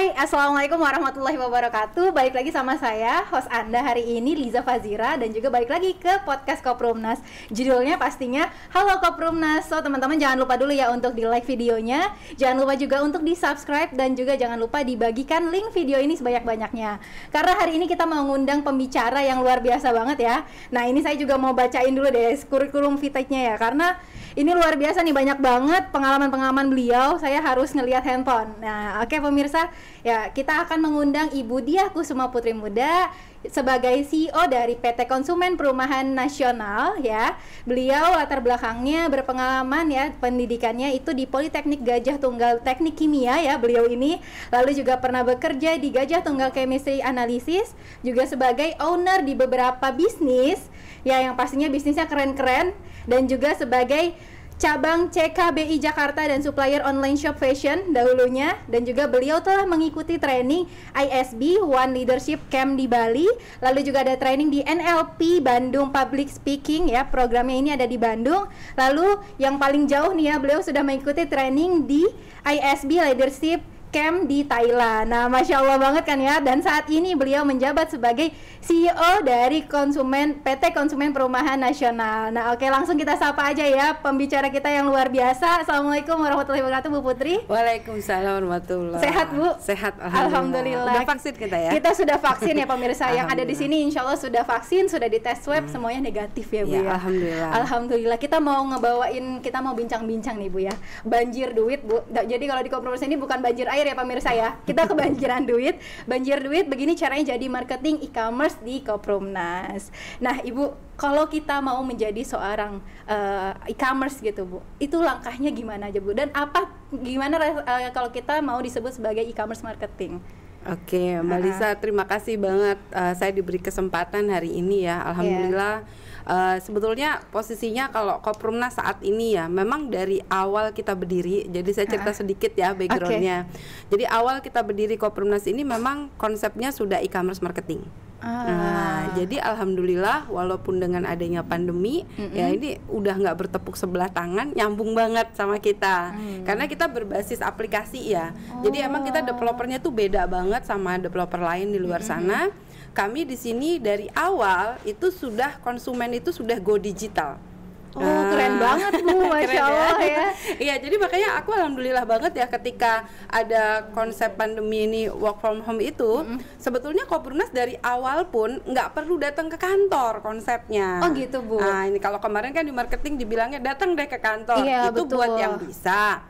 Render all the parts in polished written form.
Hai, Assalamualaikum warahmatullahi wabarakatuh. Balik lagi sama saya, host Anda hari ini Liza Fazira. Dan juga balik lagi ke podcast Koprumnas. Judulnya pastinya Halo Koprumnas. So teman-teman jangan lupa dulu ya untuk di like videonya. Jangan lupa juga untuk di subscribe. Dan juga jangan lupa dibagikan link video ini sebanyak-banyaknya. Karena hari ini kita mau ngundang pembicara yang luar biasa banget ya. Nah ini saya juga mau bacain dulu deh kurikulum vitae-nya ya. Karena ini luar biasa nih, banyak banget pengalaman-pengalaman beliau. Saya harus ngelihat handphone. Nah oke pemirsa, ya, kita akan mengundang Ibu Diah Kusuma Putri Muda sebagai CEO dari PT Konsumen Perumahan Nasional ya. Beliau latar belakangnya berpengalaman ya, pendidikannya itu di Politeknik Gajah Tunggal Teknik Kimia ya beliau ini. Lalu juga pernah bekerja di Gajah Tunggal Chemistry Analysis, juga sebagai owner di beberapa bisnis ya, yang pastinya bisnisnya keren-keren, dan juga sebagai cabang CKBI Jakarta dan supplier online shop fashion dahulunya. Dan juga beliau telah mengikuti training ISB One Leadership Camp di Bali. Lalu juga ada training di NLP Bandung Public Speaking ya, programnya ini ada di Bandung. Lalu yang paling jauh nih ya, beliau sudah mengikuti training di ISB Leadership Camp di Thailand. Nah, Masya Allah banget kan ya. Dan saat ini beliau menjabat sebagai CEO dari PT Konsumen Perumahan Nasional. Nah, oke, langsung kita sapa aja ya pembicara kita yang luar biasa. Assalamualaikum warahmatullahi wabarakatuh, Bu Putri. Waalaikumsalam warahmatullahi. Sehat, Bu? Sehat, alhamdulillah. Udah vaksin kita ya? Kita sudah vaksin ya pemirsa. Yang ada di sini insya Allah sudah vaksin, sudah dites swab, semuanya negatif ya, Bu ya. Alhamdulillah. Alhamdulillah. Kita mau bincang-bincang nih, Bu ya. Banjir duit, Bu. Jadi kalau di Koprumnas ini bukan banjir air ya pemirsa ya, kita kebanjiran duit. Banjir duit begini caranya jadi marketing e-commerce di Koprumnas. Nah Ibu, kalau kita mau menjadi seorang e-commerce gitu Bu, itu langkahnya gimana aja Bu? Dan gimana kalau kita mau disebut sebagai e-commerce marketing? Oke, Mbak Lisa, terima kasih banget saya diberi kesempatan hari ini ya. Alhamdulillah. Sebetulnya posisinya kalau Koprumnas saat ini ya, memang dari awal kita berdiri. Jadi saya cerita sedikit ya backgroundnya. Jadi awal kita berdiri Koprumnas ini memang konsepnya sudah e-commerce marketing. Nah, jadi alhamdulillah walaupun dengan adanya pandemi ya, ini udah nggak bertepuk sebelah tangan, nyambung banget sama kita karena kita berbasis aplikasi ya. Jadi emang kita developernya tuh beda banget sama developer lain di luar sana. Kami di sini dari awal itu sudah konsumen itu sudah go digital. Keren banget Bu, Masya Allah ya. Iya, jadi makanya aku alhamdulillah banget ya ketika ada konsep pandemi ini work from home itu, sebetulnya Koprumnas dari awal pun nggak perlu datang ke kantor konsepnya. Oh gitu Bu. Nah ini kalau kemarin kan di marketing dibilangnya datang deh ke kantor, itu betul. Buat yang bisa.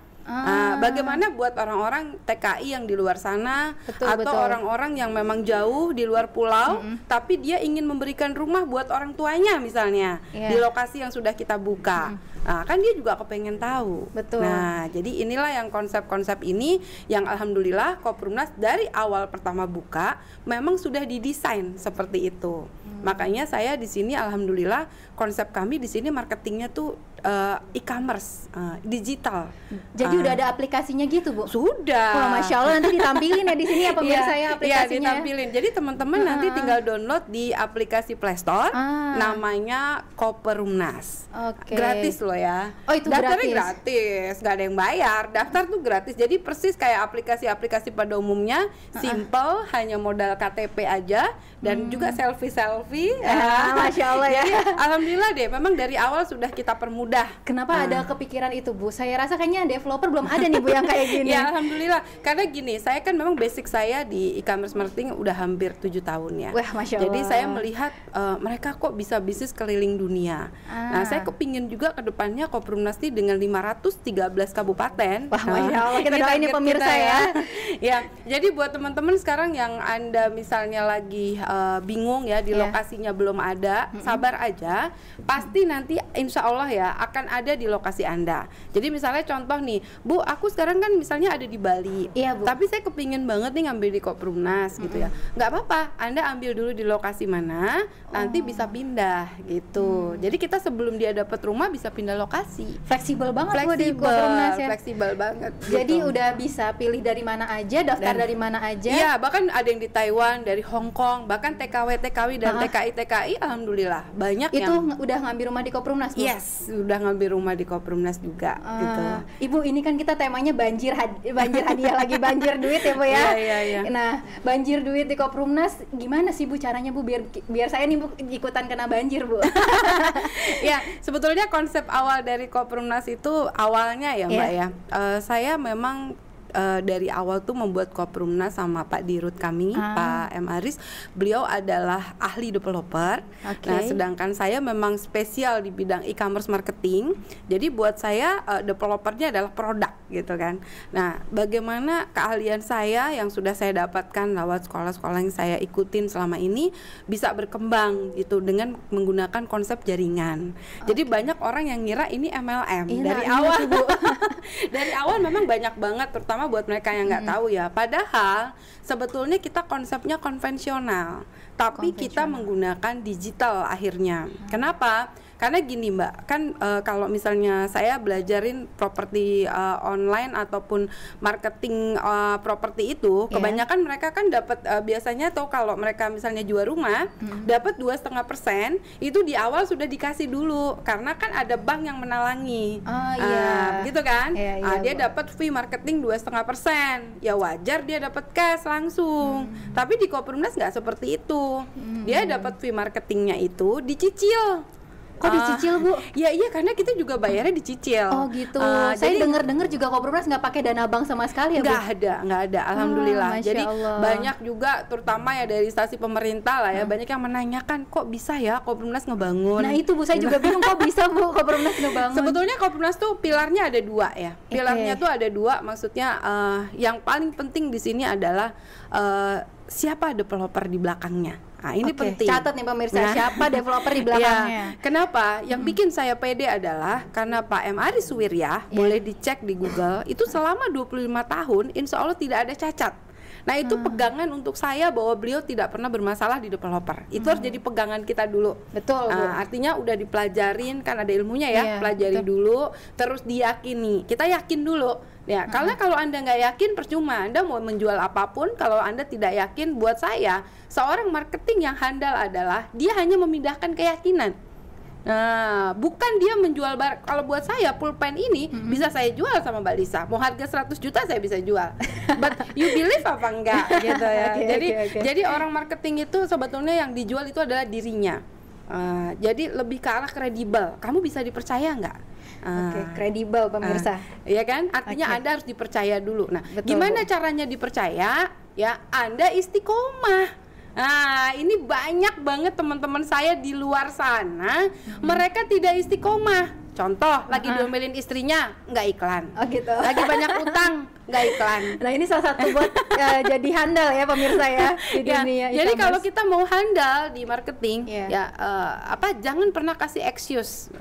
Bagaimana buat orang-orang TKI yang di luar sana, atau orang-orang yang memang jauh di luar pulau, tapi dia ingin memberikan rumah buat orang tuanya misalnya di lokasi yang sudah kita buka. Nah, kan dia juga kepengen tahu. Betul. Nah, jadi inilah yang konsep-konsep ini yang alhamdulillah Koprumnas dari awal pertama buka memang sudah didesain seperti itu. Makanya saya di sini alhamdulillah konsep kami di sini marketingnya tuh e-commerce digital. Jadi udah ada aplikasinya gitu Bu? Sudah. Wah, Masya Allah, nanti ditampilin ya di sini ya pemirsa ya aplikasinya. Iya, ditampilin. Jadi teman-teman nanti tinggal download di aplikasi Play Store, namanya Koprumnas. Gratis loh ya. Oh itu daftarnya gratis, nggak ada yang bayar. Daftar tuh gratis. Jadi persis kayak aplikasi-aplikasi pada umumnya, simple, hanya modal KTP aja dan juga selfie. Masya Allah ya. Jadi, alhamdulillah deh, memang dari awal sudah kita permudah. Kenapa ada kepikiran itu Bu? Saya rasa kayaknya developer belum ada nih Bu yang kayak gini. Ya alhamdulillah, karena gini, saya kan memang basic saya di e-commerce marketing udah hampir 7 tahun ya. Wah, Masya Allah. Jadi saya melihat mereka kok bisa bisnis keliling dunia. Nah saya kepingin juga ke depannya Koprumnas ini dengan 513 kabupaten. Wah, Masya Allah, kita doain pemirsa ya. Ya, jadi buat teman-teman sekarang yang Anda misalnya lagi bingung ya di lokasinya belum ada, sabar aja. Pasti nanti insya Allah ya akan ada di lokasi Anda. Jadi misalnya contoh nih, Bu, aku sekarang kan misalnya ada di Bali. Iya, Bu. Tapi saya kepingin banget nih ngambil di Koprumnas gitu ya. Nggak apa-apa, Anda ambil dulu di lokasi mana, nanti bisa pindah gitu. Jadi kita sebelum dia dapat rumah bisa pindah lokasi. Fleksibel banget Bu di Koprumnas ya. Fleksibel banget. Jadi udah bisa pilih dari mana aja, daftar dari mana aja. Iya, bahkan ada yang di Taiwan, dari Hong Kong, bahkan TKW dan TKI alhamdulillah banyak itu yang udah ngambil rumah di Koprumnas Bu? Yes, sudah ngambil rumah di Koprumnas juga gitu. Ibu, ini kan kita temanya banjir hadiah lagi, banjir duit ya Bu ya. Iya. Nah, banjir duit di Koprumnas gimana sih Bu caranya Bu biar saya nih Bu ikutan kena banjir Bu? Ya, sebetulnya konsep awal dari Koprumnas itu awalnya ya Mbak ya. Saya memang dari awal tuh membuat Koprumnas sama Pak Dirut kami, Pak M. Aris. Beliau adalah ahli developer. Nah, sedangkan saya memang spesial di bidang e-commerce marketing. Jadi buat saya developernya adalah produk gitu kan. Nah, bagaimana keahlian saya yang sudah saya dapatkan lewat sekolah-sekolah yang saya ikutin selama ini bisa berkembang gitu dengan menggunakan konsep jaringan. Jadi banyak orang yang ngira ini MLM dari awal. Bu. Dari awal memang banyak banget, terutama buat mereka yang nggak tahu ya. Padahal sebetulnya kita konsepnya konvensional, tapi kita menggunakan digital akhirnya. Kenapa? Karena gini Mbak, kan kalau misalnya saya belajarin properti online ataupun marketing properti itu, kebanyakan mereka kan dapat biasanya tuh kalau mereka misalnya jual rumah, dapat 2,5% itu di awal sudah dikasih dulu, karena kan ada bank yang menalangi, gitu kan? Dia dapat fee marketing 2,5%, ya wajar dia dapat cash langsung. Tapi di Koprumnas nggak seperti itu, dia dapat fee marketingnya itu dicicil. Kok dicicil Bu? Ya iya, karena kita juga bayarnya dicicil. Oh gitu. Saya dengar juga Koprumnas nggak pakai dana bank sama sekali ya Bu? Nggak ada. Alhamdulillah. Jadi Allah. banyak juga, terutama ya dari instansi pemerintah lah ya, banyak yang menanyakan kok bisa ya Koprumnas ngebangun. Nah itu Bu, saya juga bingung kok bisa Bu Koprumnas ngebangun. Sebetulnya Koprumnas tuh pilarnya ada 2 ya. Pilarnya tuh ada 2, maksudnya yang paling penting di sini adalah siapa developer di belakangnya. Nah, ini penting. Catat nih pemirsa, siapa developer di belakangnya. Kenapa? Yang bikin saya pede adalah karena Pak M. Aris Suwirya, boleh dicek di Google, itu selama 25 tahun insya Allah tidak ada cacat. Nah itu pegangan untuk saya bahwa beliau tidak pernah bermasalah di developer. Itu harus jadi pegangan kita dulu. Betul. Artinya udah dipelajarin, kan ada ilmunya ya, pelajari dulu, terus diyakini. Kita yakin dulu. Ya, karena kalau Anda nggak yakin percuma. Anda mau menjual apapun, kalau Anda tidak yakin, buat saya seorang marketing yang handal adalah dia hanya memindahkan keyakinan. Nah, bukan dia menjual barang. Kalau buat saya pulpen ini bisa saya jual sama Mbak Lisa. Mau harga 100 juta saya bisa jual. But you believe apa enggak gitu ya. Jadi orang marketing itu sebetulnya yang dijual itu adalah dirinya. Jadi lebih ke arah kredibel. Kamu bisa dipercaya enggak? Kredibel pemirsa. Iya kan? Artinya Anda harus dipercaya dulu. Nah, gimana caranya dipercaya? Ya, Anda istiqomah. Nah, ini banyak banget teman-teman saya di luar sana, mereka tidak istiqomah. Contoh, lagi diomelin istrinya, nggak iklan. Oh gitu. Lagi banyak utang, nggak iklan. Nah, ini salah satu buat jadi handal ya pemirsa ya di dunia e-commerce. Jadi kalau kita mau handal di marketing, jangan pernah kasih excuse.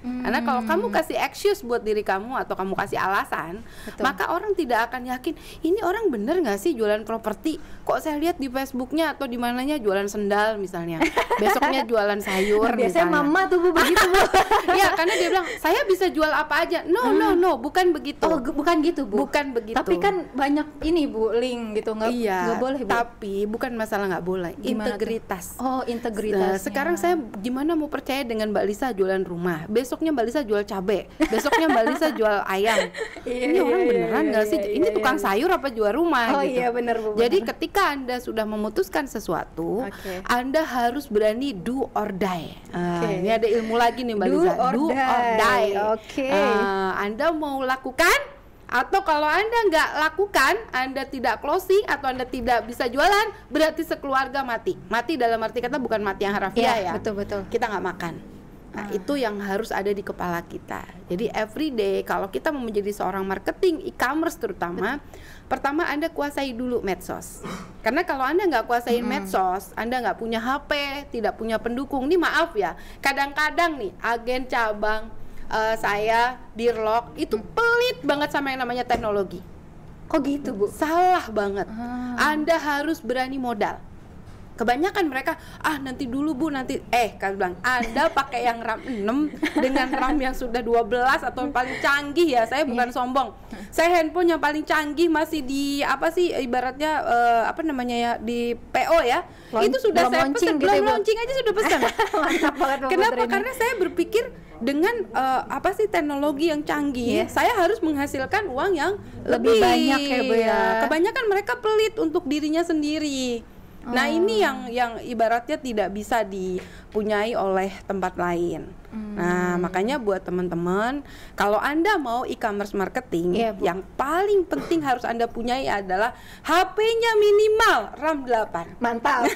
Karena kalau kamu kasih excuse buat diri kamu atau kamu kasih alasan, maka orang tidak akan yakin ini orang bener nggak sih jualan properti. Kok saya lihat di Facebooknya atau di mananya jualan sendal misalnya, besoknya jualan sayur. Biasanya misalnya. mama tuh Bu begitu Bu. Ya karena dia bilang saya bisa jual apa aja. No, bukan begitu. Oh bukan gitu Bu. Bukan begitu. Tapi kan banyak ini Bu link gitu, nggak boleh Bu. Tapi bukan masalah nggak boleh. Gimana integritas. Tuh? Oh integritas. Nah, sekarang saya gimana mau percaya dengan Mbak Lisa jualan rumah? Besoknya Mbak Lisa jual cabai, besoknya Mbak Lisa jual ayam. Ini orang beneran nggak sih? Ini tukang sayur apa jual rumah? Oh gitu. iya benar Bu. Jadi ketika Anda sudah memutuskan sesuatu, Anda harus berani do or die. Ini ada ilmu lagi nih Mbak Lisa. Do or die. Anda mau lakukan, atau kalau Anda nggak lakukan, Anda tidak closing atau Anda tidak bisa jualan, berarti sekeluarga mati. Mati dalam arti kata bukan mati yang harafiah ya. Betul. Kita nggak makan. Nah, itu yang harus ada di kepala kita. Jadi every day kalau kita mau menjadi seorang marketing e-commerce terutama, pertama Anda kuasai dulu medsos. Karena kalau Anda nggak kuasain medsos, Anda nggak punya HP, tidak punya pendukung. Ini maaf ya, kadang-kadang nih agen cabang saya Dirlok itu pelit banget sama yang namanya teknologi. Kok gitu Bu? Salah banget. Anda harus berani modal. Kebanyakan mereka nanti dulu Bu, nanti kalian bilang Anda pakai yang RAM 6 dengan RAM yang sudah 12 atau yang paling canggih ya. Saya bukan sombong. Saya handphone yang paling canggih masih di ibaratnya di PO ya. Itu sudah saya pesan, gitu, belum launching aja sudah pesan. Mantap banget Bu Kenapa? Putri ini. Karena saya berpikir dengan teknologi yang canggih, saya harus menghasilkan uang yang lebih banyak ya Bu ya. Kebanyakan mereka pelit untuk dirinya sendiri. Nah, ini yang ibaratnya tidak bisa dipunyai oleh tempat lain. Nah, makanya buat teman-teman, kalau Anda mau e-commerce marketing, yang paling penting harus Anda punyai adalah HP-nya minimal RAM 8. Mantap.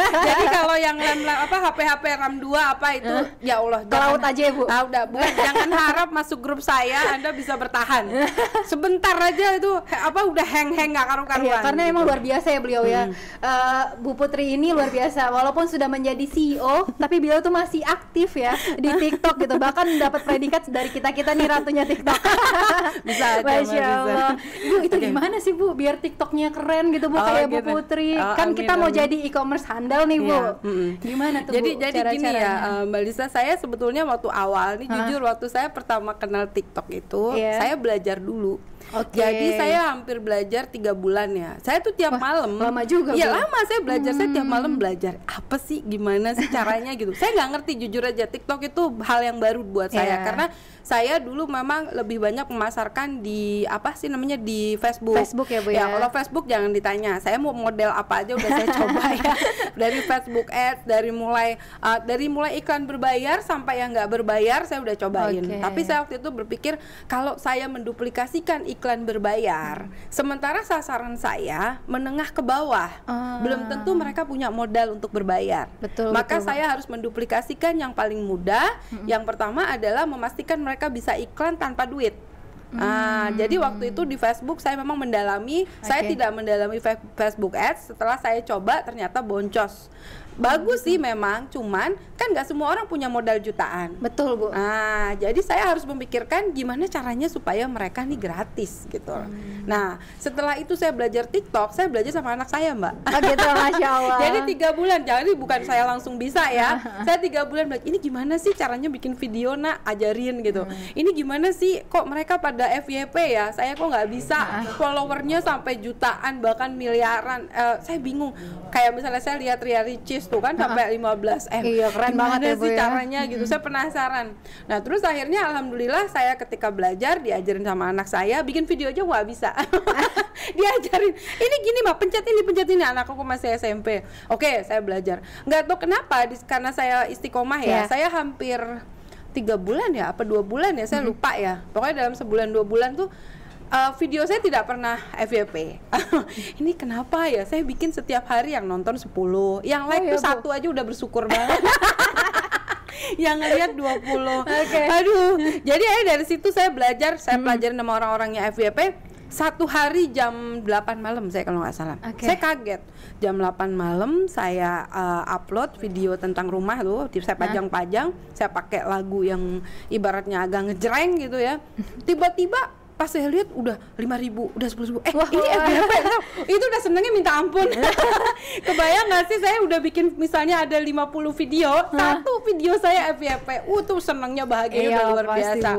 Jadi kalau yang HP RAM 2 itu ya Allah, ke laut aja ya Bu. Udah, bukan, jangan harap masuk grup saya Anda bisa bertahan. Sebentar aja itu udah hang nggak karu-karuan. Iya, karena emang luar biasa ya beliau ya. Bu Putri ini luar biasa, walaupun sudah menjadi CEO tapi beliau tuh masih aktif ya di TikTok gitu, bahkan dapat predikat dari kita nih ratunya TikTok. Bisa aja, Masya Allah. Bu, itu gimana sih Bu biar TikToknya keren gitu Bu, kayak Bu Putri? Kan kita mau jadi e-commerce handal nih Bu. Gimana tuh jadi Bu? Jadi gini ya Mbak Lisa, saya sebetulnya waktu awal nih jujur waktu saya pertama kenal TikTok itu saya belajar dulu. Jadi saya hampir belajar 3 bulan ya. Saya tuh tiap malam. Lama juga. Iya lama saya belajar. Saya tiap malam belajar apa sih, gimana sih caranya gitu. Saya nggak ngerti jujur aja. TikTok itu hal yang baru buat saya karena saya dulu memang lebih banyak memasarkan di di Facebook. Facebook ya Bu ya. Kalau Facebook jangan ditanya. Saya mau model apa aja udah saya coba ya. Dari Facebook Ads, dari mulai iklan berbayar sampai yang nggak berbayar saya udah cobain. Tapi saya waktu itu berpikir kalau saya menduplikasikan iklan berbayar, sementara sasaran saya menengah ke bawah, belum tentu mereka punya modal untuk berbayar. Maka saya harus menduplikasikan yang paling mudah. Yang pertama adalah memastikan mereka bisa iklan tanpa duit. Jadi waktu itu di Facebook saya memang mendalami. Saya tidak mendalami Facebook Ads. Setelah saya coba ternyata boncos. Bagus sih memang, cuman kan nggak semua orang punya modal jutaan. Betul Bu. Jadi saya harus memikirkan gimana caranya supaya mereka nih gratis gitu. Nah setelah itu saya belajar TikTok, saya belajar sama anak saya Mbak. Gitu, Masya Allah. Jadi 3 bulan, jadi bukan saya langsung bisa ya. Saya 3 bulan belajar, ini gimana sih caranya bikin video nak, ajarin gitu. Ini gimana sih kok mereka pada FYP ya, saya kok nggak bisa, followernya sampai jutaan bahkan miliaran. Saya bingung. Kayak misalnya saya lihat Ria Ricis tuh kan sampai 15 Iya, keren banget ya Bu sih ya. caranya gitu. Saya penasaran. Nah terus akhirnya alhamdulillah saya ketika belajar diajarin sama anak saya, bikin video aja nggak bisa. Diajarin ini gini mah, pencet ini, anak aku masih SMP. Oke, saya belajar. Nggak tahu kenapa karena saya istiqomah ya. Saya hampir 3 bulan ya apa 2 bulan ya, saya lupa ya. Pokoknya dalam sebulan 2 bulan tuh video saya tidak pernah FYP. Ini kenapa ya? Saya bikin setiap hari yang nonton 10, yang like tuh 1 aja udah bersyukur banget. Yang ngeliat 20. Aduh. Jadi dari situ saya belajar, saya pelajarin sama orang-orangnya FYP. 1 hari jam 8 malam saya kalau nggak salah. Saya kaget. Jam 8 malam saya upload video tentang rumah tuh, saya pajang-pajang, saya pakai lagu yang ibaratnya agak ngejreng gitu ya. Tiba-tiba pas saya lihat udah 5.000, udah 10.000. Ini FYP. Itu udah senengnya minta ampun. Kebayang nggak sih saya udah bikin misalnya ada 50 video, 1 video saya FYP. Tuh senengnya bahagianya udah luar biasa.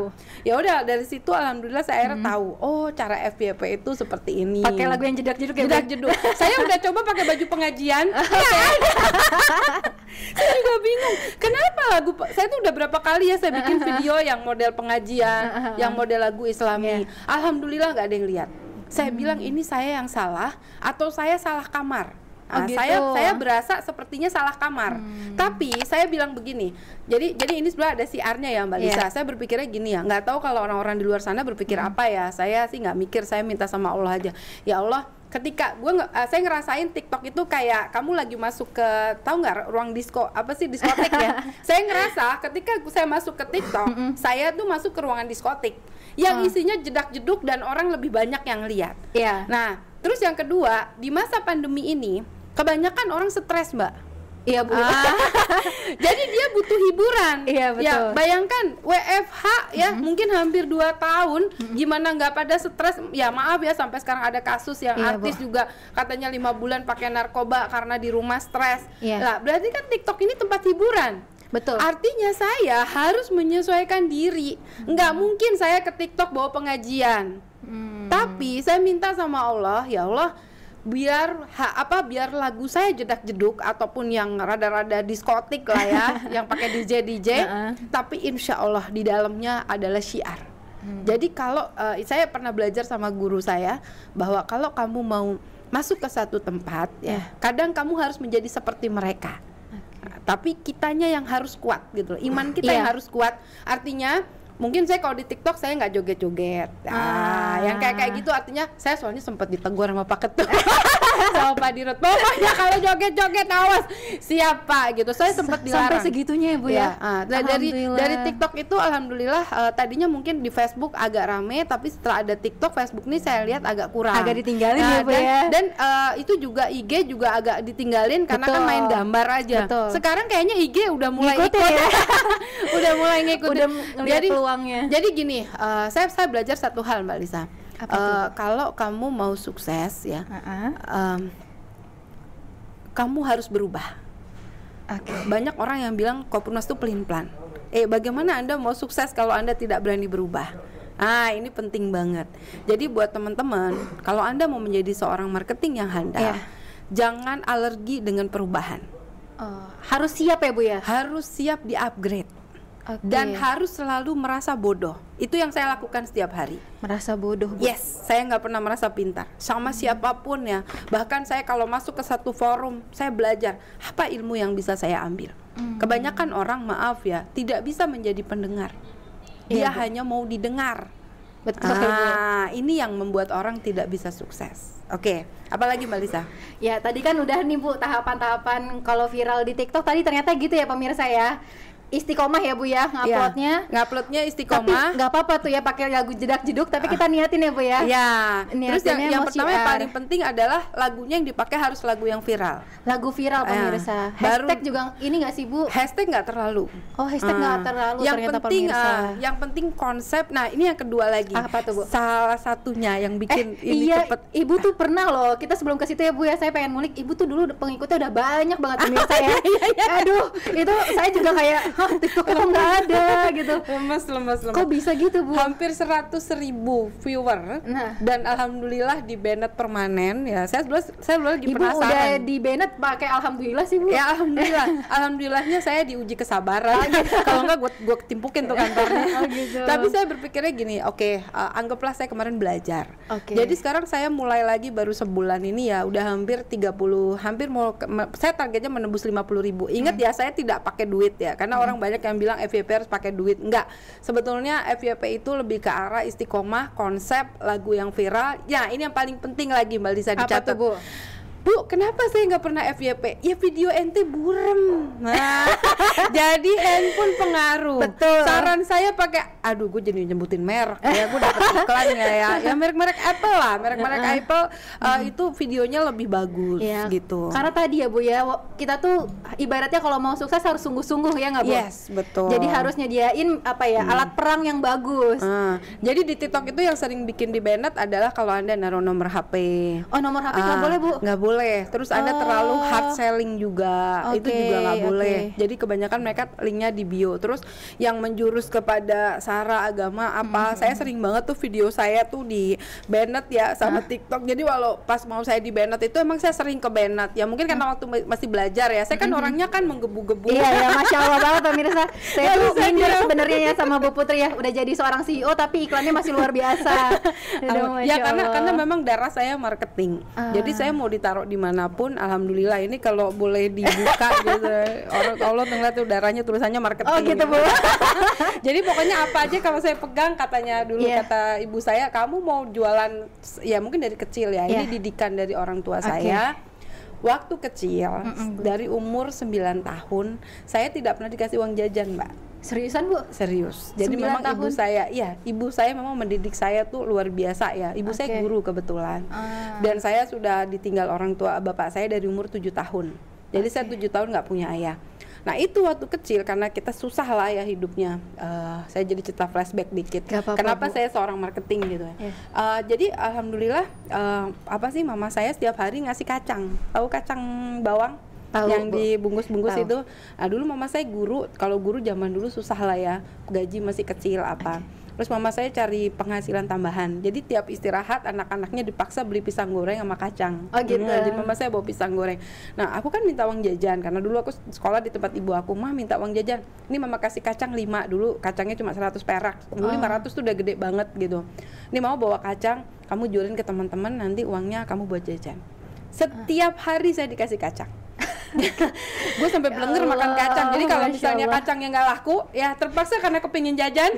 Ya udah dari situ alhamdulillah saya akhirnya tahu, cara FYP itu seperti ini. Pakai lagu yang jedak-jeduk ya. Jedak-jeduk. Saya udah coba pakai baju pengajian. Saya juga bingung. Kenapa lagu saya tuh udah berapa kali ya saya bikin video yang model pengajian, yang model lagu Islami. Alhamdulillah nggak ada yang lihat. Saya bilang ini saya yang salah atau saya salah kamar. Saya berasa sepertinya salah kamar. Tapi saya bilang begini. Jadi ini sebenarnya ada siarnya ya Mbak Lisa. Saya berpikirnya gini ya. Nggak tahu kalau orang-orang di luar sana berpikir apa ya. Saya sih nggak mikir. Saya minta sama Allah aja. Ya Allah, ketika saya ngerasain TikTok itu kayak kamu lagi masuk ke, tahu nggak ruang disco, apa sih diskotek ya. Saya ngerasa ketika saya masuk ke TikTok, saya tuh masuk ke ruangan diskotik yang isinya jedak-jeduk dan orang lebih banyak yang lihat. Nah terus yang kedua, di masa pandemi ini kebanyakan orang stres Mbak. Iya Bu. Jadi dia butuh hiburan. Iya betul. Ya bayangkan WFH ya mungkin hampir 2 tahun, gimana nggak pada stres? Ya maaf ya, sampai sekarang ada kasus yang Iya, artis Bu. juga katanya 5 bulan pakai narkoba karena di rumah stres. Iya. Lah berarti kan TikTok ini tempat hiburan. Betul. Artinya saya harus menyesuaikan diri. Nggak mungkin saya ke TikTok bawa pengajian. Tapi saya minta sama Allah, ya Allah, biar lagu saya jedak-jeduk ataupun yang rada-rada diskotik lah ya, yang pakai DJ, tapi insya Allah di dalamnya adalah syiar. Jadi kalau saya pernah belajar sama guru saya bahwa kalau kamu mau masuk ke satu tempat ya, kadang kamu harus menjadi seperti mereka. Tapi kitanya yang harus kuat gitu loh. Iman kita yang harus kuat. Artinya mungkin saya kalau di TikTok saya nggak joget-joget. Yang kayak gitu artinya saya soalnya sempat ditegur sama Pak Ketua sama Pak Dirut. Pokoknya kalau joget-joget awas siapa gitu. Saya sempat dilarang. Sampai segitunya ya Bu ya. Dari TikTok itu alhamdulillah tadinya mungkin di Facebook agak rame, tapi setelah ada TikTok, Facebook nih saya lihat agak kurang. Agak ditinggalin ya Bu ya. Dan itu juga IG juga agak ditinggalin karena kan main gambar aja. Betul. Sekarang kayaknya IG udah mulai ngikutin ikut ya. udah mulai ngikutin. Udah ngeliat peluangnya. Jadi gini, saya belajar satu hal Mbak Lisa. Kalau kamu mau sukses ya, kamu harus berubah. Banyak orang yang bilang Kopurnus itu pelin-pelan. Bagaimana Anda mau sukses kalau Anda tidak berani berubah? Ini penting banget. Jadi buat teman-teman, kalau Anda mau menjadi seorang marketing yang handal, jangan alergi dengan perubahan. Harus siap ya Bu ya? Harus siap di-upgrade. Dan harus selalu merasa bodoh. Itu yang saya lakukan setiap hari. Merasa bodoh Bu? Yes, saya nggak pernah merasa pintar sama siapapun ya. Bahkan saya kalau masuk ke satu forum, saya belajar apa ilmu yang bisa saya ambil. Kebanyakan orang, maaf ya, tidak bisa menjadi pendengar. Dia hanya mau didengar. Betul. Ini yang membuat orang tidak bisa sukses. Oke, apalagi Mbak Lisa? Ya tadi kan udah nih Bu tahapan-tahapan kalau viral di TikTok tadi ternyata gitu ya pemirsa ya. Istiqomah ya Bu ya nguploadnya istiqomah. Tapi nggak apa-apa tuh ya pakai lagu jedak-jeduk, tapi kita niatin ya Bu ya. Terus yang pertama yang paling penting adalah lagunya yang dipakai harus lagu yang viral. Lagu viral pemirsa. Hashtag juga ini nggak sih Bu? Hashtag nggak terlalu. Oh hashtag nggak terlalu yang ternyata penting, pemirsa. Yang penting konsep. Nah ini yang kedua lagi. Apa tuh Bu? Salah satunya yang bikin ini cepet. Ibu tuh pernah loh, kita sebelum ke situ ya Bu ya, saya pengen ngulik. Ibu tuh dulu pengikutnya udah banyak banget pemirsa ya. Aduh itu saya juga kayak TikTok kok nggak ada gitu. Lemes. Kok bisa gitu Bu? Hampir 100.000 viewer. Dan alhamdulillah di banned permanen ya. Saya lagi Ibu penasaran. Udah di banned pakai alhamdulillah sih Bu. Ya alhamdulillah. Alhamdulillahnya saya diuji kesabaran. Kalau enggak gue timpukin tuh kantornya. Gitu. Tapi saya berpikirnya gini, anggaplah saya kemarin belajar. Jadi sekarang saya mulai lagi baru sebulan ini ya, udah hampir 30, saya targetnya menembus 50.000. Ingat ya, saya tidak pakai duit ya, karena orang banyak yang bilang FYP harus pakai duit. Enggak, sebetulnya FYP itu lebih ke arah istiqomah, konsep, lagu yang viral. Ya ini yang paling penting lagi Mbak Lisa dicatat. Apa tuh Bu? Bu, kenapa saya nggak pernah FYP? Ya video ente burem. Jadi handphone pengaruh. Betul. Saran saya pakai, aduh gue jadi nyebutin merek ya, gue dapet iklan ya. Ya merek-merek Apple lah, merek-merek Apple itu videonya lebih bagus gitu. Karena tadi ya Bu ya, kita tuh ibaratnya kalau mau sukses harus sungguh-sungguh ya nggak Bu? Yes, betul. Jadi harus nyediain alat perang yang bagus. Jadi di TikTok itu yang sering bikin di banned adalah kalau Anda naruh nomor HP. Oh nomor HP nggak boleh Bu? Nggak boleh. Terus ada terlalu hard selling juga, itu juga nggak boleh. Jadi kebanyakan mereka linknya di bio. Terus yang menjurus kepada sara agama apa, saya sering banget tuh video saya tuh di banned ya sama TikTok. Jadi walau pas mau saya di banned itu emang saya sering ke banned ya, mungkin karena waktu masih belajar ya. Saya kan orangnya kan menggebu-gebu. Iya, Masya Allah banget pemirsa. Saya tuh minder sebenarnya ya sama Bu Putri ya, udah jadi seorang CEO tapi iklannya masih luar biasa. Ya karena memang darah saya marketing. Jadi saya mau ditaruh dimanapun, alhamdulillah ini kalau boleh dibuka gitu, Allah ngeliat tuh darahnya tulisannya marketing. Oh gitu Bu. Jadi pokoknya apa aja kalau saya pegang, katanya dulu kata ibu saya, kamu mau jualan ya mungkin dari kecil ya. Ini didikan dari orang tua saya. Waktu kecil, dari umur 9 tahun, saya tidak pernah dikasih uang jajan Mbak. Seriusan Bu? Serius. Jadi memang tahun? ibu saya memang mendidik saya tuh luar biasa ya. Ibu saya guru kebetulan. Dan saya sudah ditinggal orang tua bapak saya dari umur 7 tahun. Jadi saya 7 tahun nggak punya ayah. Nah itu waktu kecil karena kita susah lah ya hidupnya. Saya jadi cerita flashback dikit. Kenapa saya seorang marketing gitu ya. Jadi alhamdulillah mama saya setiap hari ngasih kacang. Tahu kacang bawang? Yang dibungkus-bungkus itu. Dulu mama saya guru. Kalau guru zaman dulu susah lah ya. Gaji masih kecil apa. Terus mama saya cari penghasilan tambahan. Jadi tiap istirahat anak-anaknya dipaksa beli pisang goreng sama kacang. Oh gitu. Jadi mama saya bawa pisang goreng. Nah aku kan minta uang jajan karena dulu aku sekolah di tempat ibu aku. Mah minta uang jajan. Ini mama kasih kacang 5 dulu. Kacangnya cuma 100 perak. Dulu 500 tuh udah gede banget gitu. Ini mama bawa kacang. Kamu jualin ke teman-teman. Nanti uangnya kamu buat jajan. Setiap hari saya dikasih kacang. Gue sampai blenger makan kacang. Jadi kalau misalnya kacangnya nggak laku, ya terpaksa karena kepingin jajan.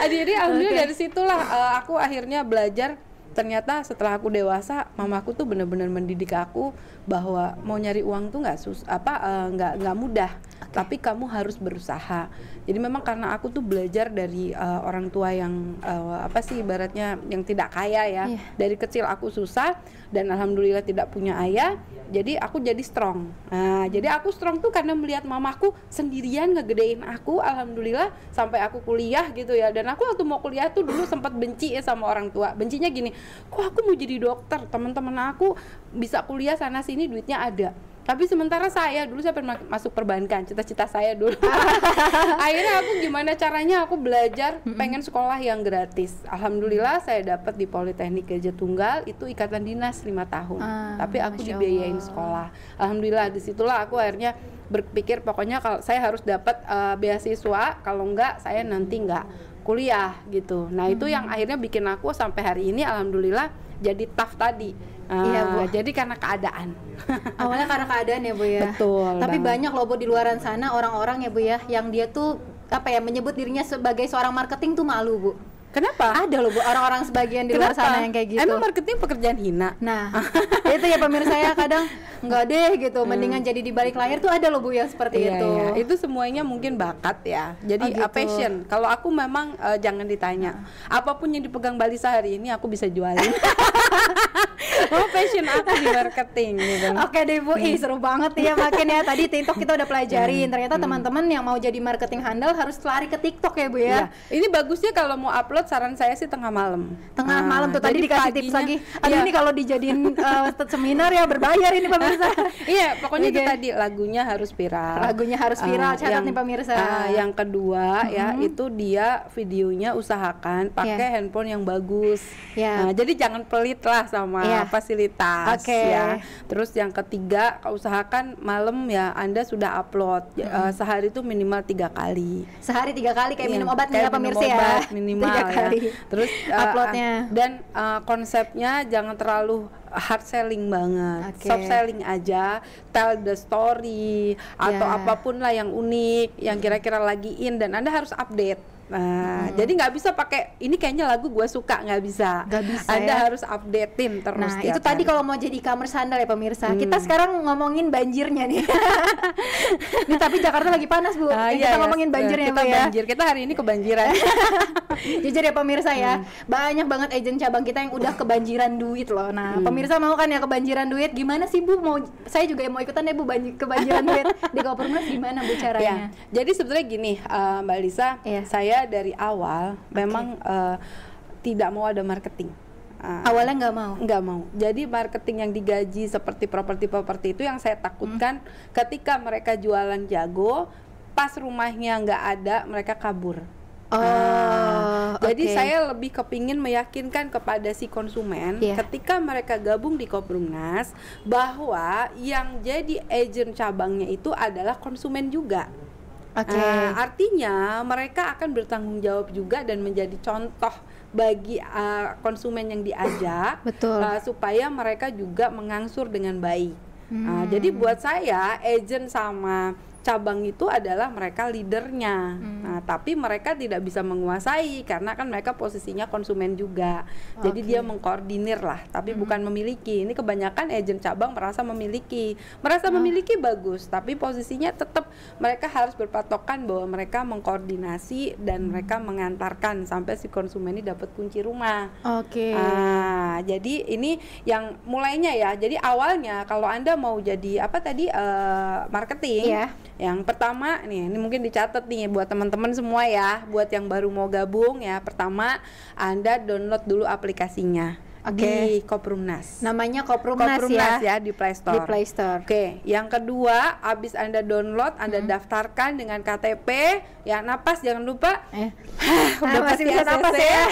Jadi alhamdulillah dari situlah aku akhirnya belajar. Ternyata setelah aku dewasa, mamaku tuh benar-benar mendidik aku bahwa mau nyari uang tuh nggak mudah, tapi kamu harus berusaha. Jadi memang karena aku tuh belajar dari orang tua yang ibaratnya yang tidak kaya ya. Dari kecil aku susah dan alhamdulillah tidak punya ayah. Jadi aku jadi strong. Nah, jadi aku strong tuh karena melihat mamaku sendirian ngegedein aku, alhamdulillah sampai aku kuliah gitu ya. Dan aku waktu mau kuliah tuh dulu sempat benci ya sama orang tua. Bencinya gini, kok aku mau jadi dokter? Teman-teman aku bisa kuliah sana sini duitnya ada. Tapi sementara saya pengen masuk perbankan, cita-cita saya dulu. Akhirnya aku gimana caranya aku belajar pengen sekolah yang gratis. Alhamdulillah saya dapat di Politeknik Gajah Tunggal itu ikatan dinas 5 tahun. Tapi aku dibiayain sekolah. Alhamdulillah disitulah aku akhirnya berpikir pokoknya kalau saya harus dapat beasiswa, kalau enggak saya nanti enggak kuliah gitu. Nah itu yang akhirnya bikin aku sampai hari ini alhamdulillah jadi tough tadi. Iya Bu. Jadi karena keadaan. Awalnya karena keadaan ya Bu ya. Betul. Tapi banget. banyak loh Bu di luaran sana orang-orang ya Bu ya, yang dia tuh menyebut dirinya sebagai seorang marketing tuh malu Bu. Kenapa? Ada loh Bu orang-orang sebagian di luar sana yang kayak gitu. Emang marketing pekerjaan hina? Nah, itu ya pemirsa ya kadang enggak deh gitu, mendingan jadi di balik layar tuh ada loh Bu yang seperti itu. Iya. Itu semuanya mungkin bakat ya. Jadi gitu. Passion. Kalau aku memang jangan ditanya. Apapun yang dipegang Balisa hari ini aku bisa jualin. Passion aku di marketing gitu. Oke deh Bu, seru banget ya makin ya. Tadi TikTok kita udah pelajarin. Ternyata teman-teman yang mau jadi marketing handal harus lari ke TikTok ya Bu ya. Ini bagusnya kalau mau upload saran saya sih tengah malam. Tengah malam tuh tadi dikasih tips lagi. Aduh ini kalau dijadiin seminar ya berbayar ini pemirsa. Iya, pokoknya itu tadi lagunya harus viral. Lagunya harus viral, catat nih pemirsa. Yang kedua ya itu dia videonya usahakan pakai handphone yang bagus. Nah, jadi jangan pelit lah sama fasilitas ya. Terus yang ketiga, usahakan malam ya Anda sudah upload. Sehari itu minimal 3 kali. Sehari 3 kali kayak minum obat nih ya pemirsa minum ya. Obat, minimal 3 kali. Terus uploadnya. Dan konsepnya jangan terlalu hard selling banget, soft selling aja, tell the story atau apapun lah yang unik, yang kira-kira lagi in dan Anda harus update. Nah, jadi nggak bisa pakai ini kayaknya lagu gue suka, nggak bisa. Anda harus updatein terus. Nah itu tadi kalau mau jadi e-commerce handal ya pemirsa. Kita sekarang ngomongin banjirnya nih. Nih tapi Jakarta lagi panas Bu. Kita ngomongin banjirnya kita ya. Banjir. Kita hari ini kebanjiran. Jujur ya pemirsa ya, banyak banget agen cabang kita yang udah kebanjiran duit loh. Nah pemirsa mau kan ya kebanjiran duit? Gimana sih Bu? Saya juga mau ikutan ya Bu kebanjiran duit di Koppermas, gimana Bu caranya? Jadi sebetulnya gini Mbak Lisa, saya dari awal memang tidak mau ada marketing. Awalnya nggak mau. Jadi marketing yang digaji seperti properti itu yang saya takutkan ketika mereka jualan jago, pas rumahnya nggak ada mereka kabur. Jadi saya lebih kepingin meyakinkan kepada si konsumen ketika mereka gabung di Koppermas bahwa yang jadi agent cabangnya itu adalah konsumen juga. Artinya mereka akan bertanggung jawab juga dan menjadi contoh bagi konsumen yang diajak. Supaya mereka juga mengangsur dengan baik. Jadi buat saya agent sama cabang itu adalah mereka leadernya. Nah, tapi mereka tidak bisa menguasai karena kan mereka posisinya konsumen juga. Jadi dia mengkoordinir lah, tapi bukan memiliki. Ini kebanyakan agen cabang merasa memiliki bagus, tapi posisinya tetap mereka harus berpatokan bahwa mereka mengkoordinasi dan mereka mengantarkan sampai si konsumen ini dapat kunci rumah. Jadi ini yang mulainya ya. Jadi awalnya kalau Anda mau jadi marketing, yang pertama nih, ini mungkin dicatat nih buat teman-teman semua ya, buat yang baru mau gabung ya. Pertama, Anda download dulu aplikasinya di Koprumnas. Namanya Koprumnas ya di Play Store. Yang kedua, abis Anda download, Anda daftarkan dengan KTP, ya napas jangan lupa. Udah pasti bisa napas ya.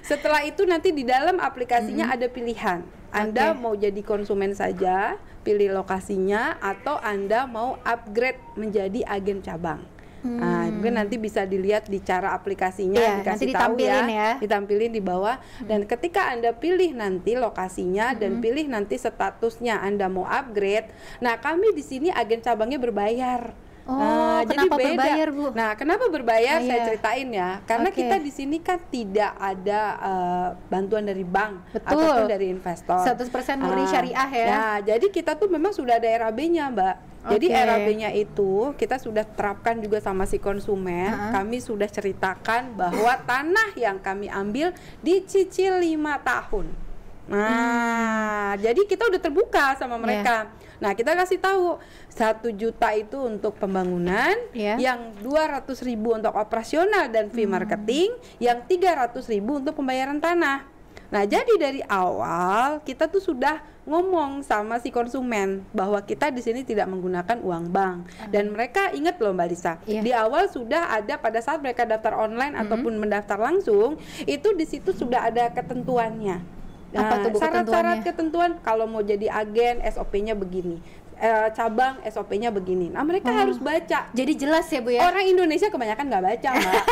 Setelah itu nanti di dalam aplikasinya ada pilihan. Anda mau jadi konsumen saja, pilih lokasinya, atau Anda mau upgrade menjadi agen cabang. Nah, mungkin nanti bisa dilihat di cara aplikasinya, dikasih tahu ya, ditampilin di bawah. Dan ketika Anda pilih nanti lokasinya dan pilih nanti statusnya Anda mau upgrade, nah kami di sini agen cabangnya berbayar. Kenapa jadi beda. Berbayar, Bu? Nah, kenapa berbayar? Saya ceritain ya. Karena kita di sini kan tidak ada bantuan dari bank ataupun dari investor. 100% murni syariah ya. Nah, jadi kita tuh memang sudah ada RAB-nya, Mbak. Jadi RAB-nya itu kita sudah terapkan juga sama si konsumen. Kami sudah ceritakan bahwa tanah yang kami ambil dicicil 5 tahun. Nah, jadi kita udah terbuka sama mereka. Nah, kita kasih tahu 1 juta itu untuk pembangunan, yang 200.000 untuk operasional dan fee marketing, yang 300.000 untuk pembayaran tanah. Nah, jadi dari awal kita tuh sudah ngomong sama si konsumen bahwa kita di sini tidak menggunakan uang bank. Dan mereka ingat loh Mbak Lisa, di awal sudah ada pada saat mereka daftar online ataupun mendaftar langsung, itu di situ sudah ada ketentuannya. Nah, syarat-syarat ketentuan kalau mau jadi agen SOP-nya begini, cabang SOP-nya begini. Nah, mereka harus baca. Jadi jelas ya Bu ya. Orang Indonesia kebanyakan nggak baca Mbak.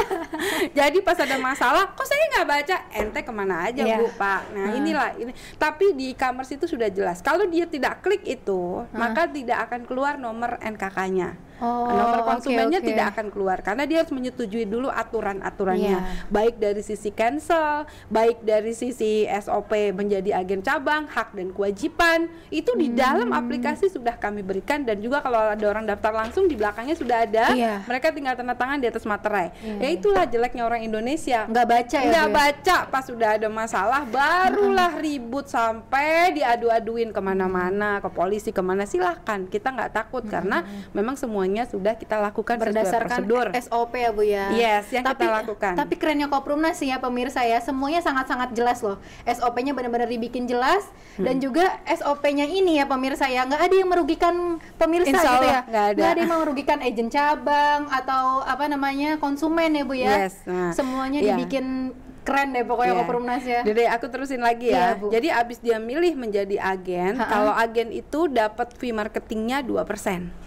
Jadi pas ada masalah, kok saya nggak baca? Ente kemana aja Bu Pak. Nah inilah ini. Tapi di e-commerce itu sudah jelas. Kalau dia tidak klik itu, maka tidak akan keluar nomor NKK-nya. Nomor konsumennya tidak akan keluar karena dia harus menyetujui dulu aturan-aturannya, baik dari sisi cancel, baik dari sisi SOP menjadi agen cabang, hak dan kewajiban itu di dalam aplikasi sudah kami berikan. Dan juga kalau ada orang daftar langsung di belakangnya sudah ada, mereka tinggal tanda tangan di atas materai. Ya itulah jeleknya orang Indonesia, nggak baca ya, nggak baca. Pas sudah ada masalah barulah ribut sampai diadu-aduin kemana-mana, ke polisi kemana. Silahkan, kita nggak takut karena memang semuanya sudah kita lakukan berdasarkan SOP ya Bu ya. Yes, yang kita lakukan. Tapi kerennya Koprumnas sih ya pemirsa ya, semuanya sangat-sangat jelas loh. SOP-nya benar-benar dibikin jelas dan juga SOP-nya ini ya pemirsa ya, nggak ada yang merugikan pemirsa gitu ya. Nggak ada yang merugikan agen cabang atau konsumen ya Bu ya. Semuanya dibikin keren deh pokoknya Koprumnas ya. Jadi aku terusin lagi ya. Jadi abis dia milih menjadi agen, kalau agen itu dapat fee marketingnya 2%.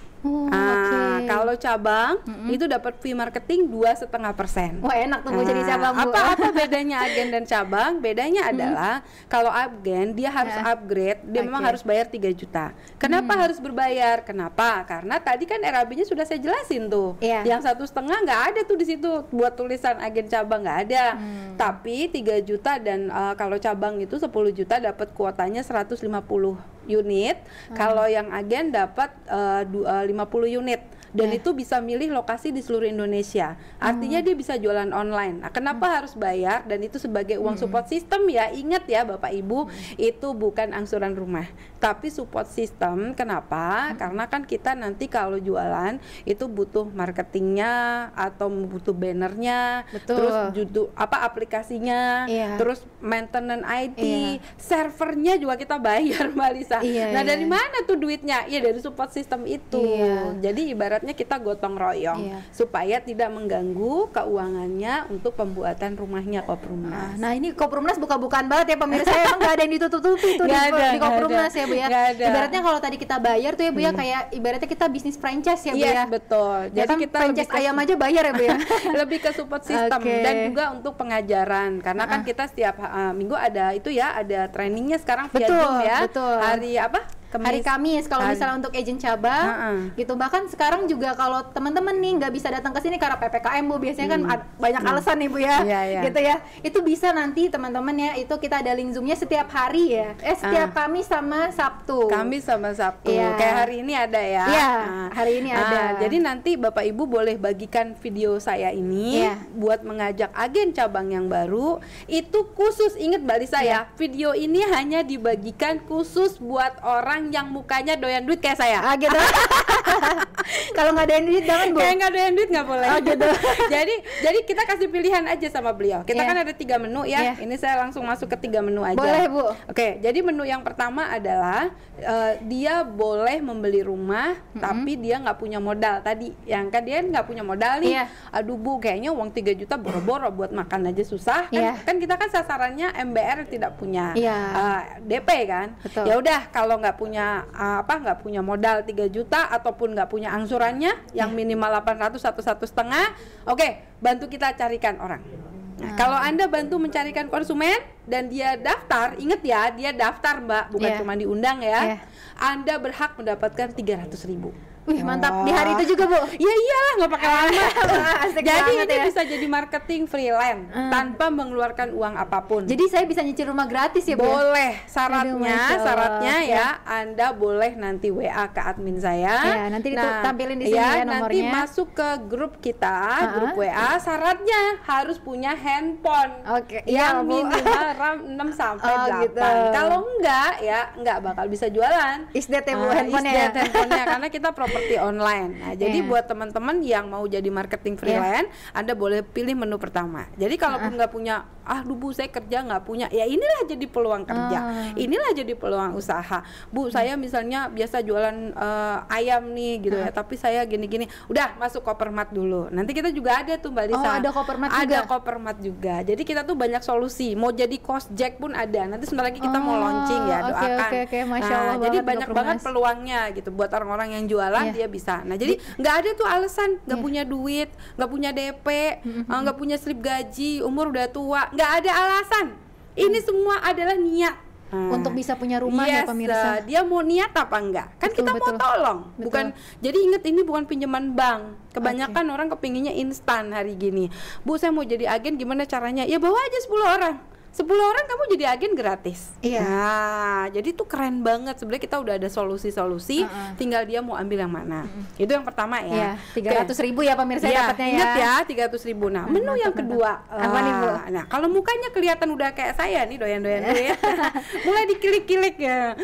Kalau cabang itu dapat fee marketing 2,5%. Wah enak tuh mau jadi cabang Bu. Apa bedanya agen dan cabang? Bedanya adalah kalau agen dia harus upgrade, dia memang harus bayar 3 juta. Kenapa harus berbayar? Kenapa? Karena tadi kan RAB-nya sudah saya jelasin tuh. Yang 1,5 nggak ada tuh di situ buat tulisan agen cabang, nggak ada. Tapi 3 juta dan kalau cabang itu 10 juta dapat kuotanya 150 unit. Kalau yang agen dapat 50 unit. Dan itu bisa milih lokasi di seluruh Indonesia. Artinya dia bisa jualan online. Nah, kenapa harus bayar? Dan itu sebagai uang support system ya. Ingat ya Bapak Ibu, itu bukan angsuran rumah, tapi support system. Kenapa? Karena kan kita nanti kalau jualan itu butuh marketingnya atau butuh bannernya, terus aplikasinya, terus maintenance IT, servernya juga kita bayar Mbak Lisa. Nah dari mana tuh duitnya? Ya dari support system itu. Jadi ibarat kita gotong royong supaya tidak mengganggu keuangannya untuk pembuatan rumahnya Koprumnas. Nah ini Koprumnas buka-bukaan banget ya pemirsa. Emang nggak ada yang ditutup-tutupi tuh di Koprumnas ya Bu ya. Ibaratnya kalau tadi kita bayar tuh ya Bu ya, kayak ibaratnya kita bisnis franchise ya Bu ya. Betul. Jadi kan kita franchise ayam aja bayar ya Bu ya. Lebih ke support system dan juga untuk pengajaran karena kan kita setiap minggu ada itu ya, ada trainingnya sekarang via Zoom ya. Hari apa? hari Kamis kalau misalnya untuk agent cabang gitu. Bahkan sekarang juga kalau teman-teman nih nggak bisa datang ke sini karena PPKM Bu, biasanya kan banyak alasan nih Bu ya, gitu ya. Itu bisa nanti teman-teman ya, itu kita ada link Zoom-nya setiap hari ya. Setiap Kamis sama Sabtu. Kamis sama Sabtu. Kayak hari ini ada ya. Iya, hari ini ada. Jadi nanti Bapak Ibu boleh bagikan video saya ini buat mengajak agen cabang yang baru. Itu khusus, inget Mbak Lisa ya, video ini hanya dibagikan khusus buat orang yang mukanya doyan duit kayak saya. Gitu. Kalau nggak doyan duit jangan Bu. Kayak nggak doyan duit nggak boleh. Gitu. jadi kita kasih pilihan aja sama beliau. Kita kan ada 3 menu ya. Ini saya langsung masuk ke 3 menu aja. Boleh Bu. Oke, jadi menu yang pertama adalah dia boleh membeli rumah tapi dia nggak punya modal tadi. Yang kan dia nggak punya modal nih. Aduh Bu, kayaknya uang 3 juta boro-boro buat makan aja susah. Kan kita kan sasarannya MBR tidak punya DP kan. Ya udah, kalau nggak punya nggak punya modal 3 juta ataupun nggak punya angsurannya yang minimal 800 atau 1,5, oke, bantu kita carikan orang. Nah, kalau Anda bantu mencarikan konsumen dan dia daftar, inget ya, dia daftar Mbak, bukan cuma diundang ya. Anda berhak mendapatkan 300.000. Wih, mantap. Di hari itu juga Bu? Ya iyalah, nggak pakai lama. Jadi ini ya, bisa jadi marketing freelance tanpa mengeluarkan uang apapun. Jadi saya bisa nyicil rumah gratis ya Bu? Boleh. Syaratnya ya, Anda boleh nanti WA ke admin saya. Nanti ditampilin di sini ya nomornya. Nanti masuk ke grup kita, grup WA. Syaratnya harus punya handphone yang minimal RAM 6 sampai 8. Gitu. Kalau enggak ya enggak bakal bisa jualan. Isdet ya Bu, handphonenya. Karena kita properti online. Nah, jadi buat teman-teman yang mau jadi marketing freelance, Anda boleh pilih menu pertama. Jadi kalaupun nggak punya, Bu saya kerja nggak punya, ya inilah jadi peluang kerja, inilah jadi peluang usaha. Bu, saya misalnya biasa jualan ayam nih gitu ya, tapi saya gini-gini, udah masuk Kopermat dulu. Nanti kita juga ada tuh Mbak Lisa. Ada Kopermat juga. Ada Kopermat juga. Jadi kita tuh banyak solusi. Mau jadi cost jack pun ada. Nanti sebentar lagi kita mau launching ya, doakan. Masya Allah, jadi banyak banget peluangnya gitu buat orang-orang yang jualan. Dia bisa. Nah, jadi nggak ada tuh alasan nggak punya duit, nggak punya DP, nggak punya slip gaji, umur udah tua, nggak ada alasan. Ini semua adalah niat untuk bisa punya rumah ya pemirsa. Dia mau niat apa enggak? Kan kita mau tolong, bukan. Jadi ingat, ini bukan pinjaman bank. Kebanyakan orang kepinginnya instan hari gini. Bu, saya mau jadi agen, gimana caranya? Ya bawa aja 10 orang. 10 orang kamu jadi agen gratis. Nah, jadi itu keren banget. Sebenarnya kita udah ada solusi-solusi, tinggal dia mau ambil yang mana. Itu yang pertama ya. 300.000 ya pemirsa dapatnya ya. Ingat ya, 300.000. Nah, menu yang kedua. Apa nih Bu? Nah, kalau mukanya kelihatan udah kayak saya nih, doyan-doyan duit. Mulai dikilik-kilik ya.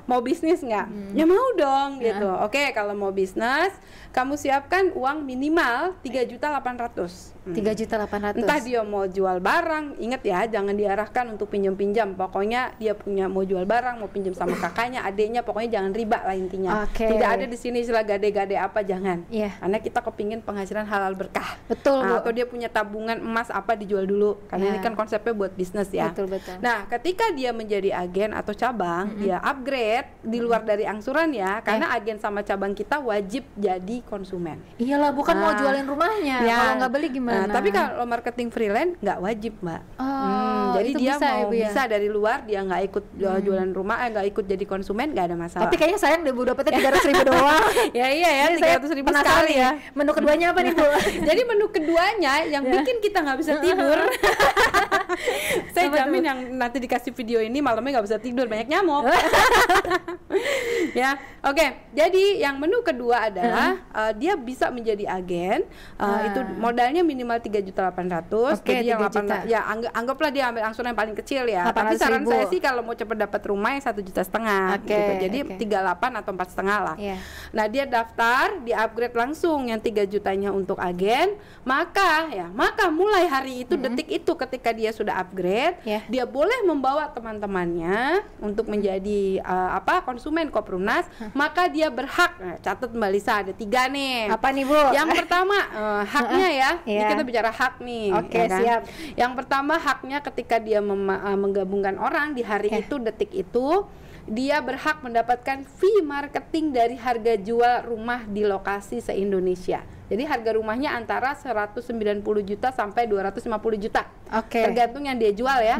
Mau bisnis nggak? Ya mau dong gitu. Oke, kalau mau bisnis, kamu siapkan uang minimal 3.800.000. 3.800.000. Entah dia mau jual barang, ingat ya, jangan diarahkan untuk pinjam-pinjam. Pokoknya dia punya mau jual barang, mau pinjam sama kakaknya, adiknya, pokoknya jangan riba lah intinya. Tidak ada di sini istilah gade-gade apa, jangan. Karena kita kepingin penghasilan halal berkah. Betul. Atau dia punya tabungan emas apa, dijual dulu. Karena ini kan konsepnya buat bisnis ya. Betul. Nah, ketika dia menjadi agen atau cabang, dia upgrade di luar dari angsuran ya. Karena agen sama cabang kita wajib jadi konsumen. Iyalah, bukan mau jualin rumahnya. Kalau nggak beli gimana? Nah, tapi kalau marketing freelance nggak wajib Mbak. Jadi dia bisa, mau bisa dari luar, dia nggak ikut jualan rumah, nggak ikut jadi konsumen, nggak ada masalah. Tapi kayaknya sayang deh Bu, dapetnya 300.000 doang. Iya ya, 300.000 sekali ya. Menu keduanya apa nih Bu? Jadi menu keduanya yang bikin kita nggak bisa tidur. Saya jamin yang nanti dikasih video ini malamnya nggak bisa tidur, banyak nyamuk. Ya, oke. Jadi yang menu kedua adalah dia bisa menjadi agen. Itu modalnya minimal 3.800.000. Jadi yang 8, ya anggaplah dia ambil angsuran yang paling kecil ya. Tapi saran saya sih kalau mau cepat dapat rumah yang 1,5 juta gitu. Jadi 38 atau 4,5 lah. Nah, dia daftar, di upgrade langsung yang 3 jutanya untuk agen. Maka mulai hari itu, detik itu, ketika dia sudah upgrade, dia boleh membawa teman-temannya untuk menjadi konsumen Koperumnas. Maka dia berhak, catat Mbak Lisa, ada 3 nih. Apa nih Bu? Yang pertama haknya ya. Ini kita bicara hak nih. Siap. Yang pertama, haknya ketika dia menggabungkan orang di hari itu, detik itu, dia berhak mendapatkan fee marketing dari harga jual rumah di lokasi se-Indonesia. Jadi harga rumahnya antara 190 juta sampai 250 juta. Oke. Tergantung yang dia jual ya.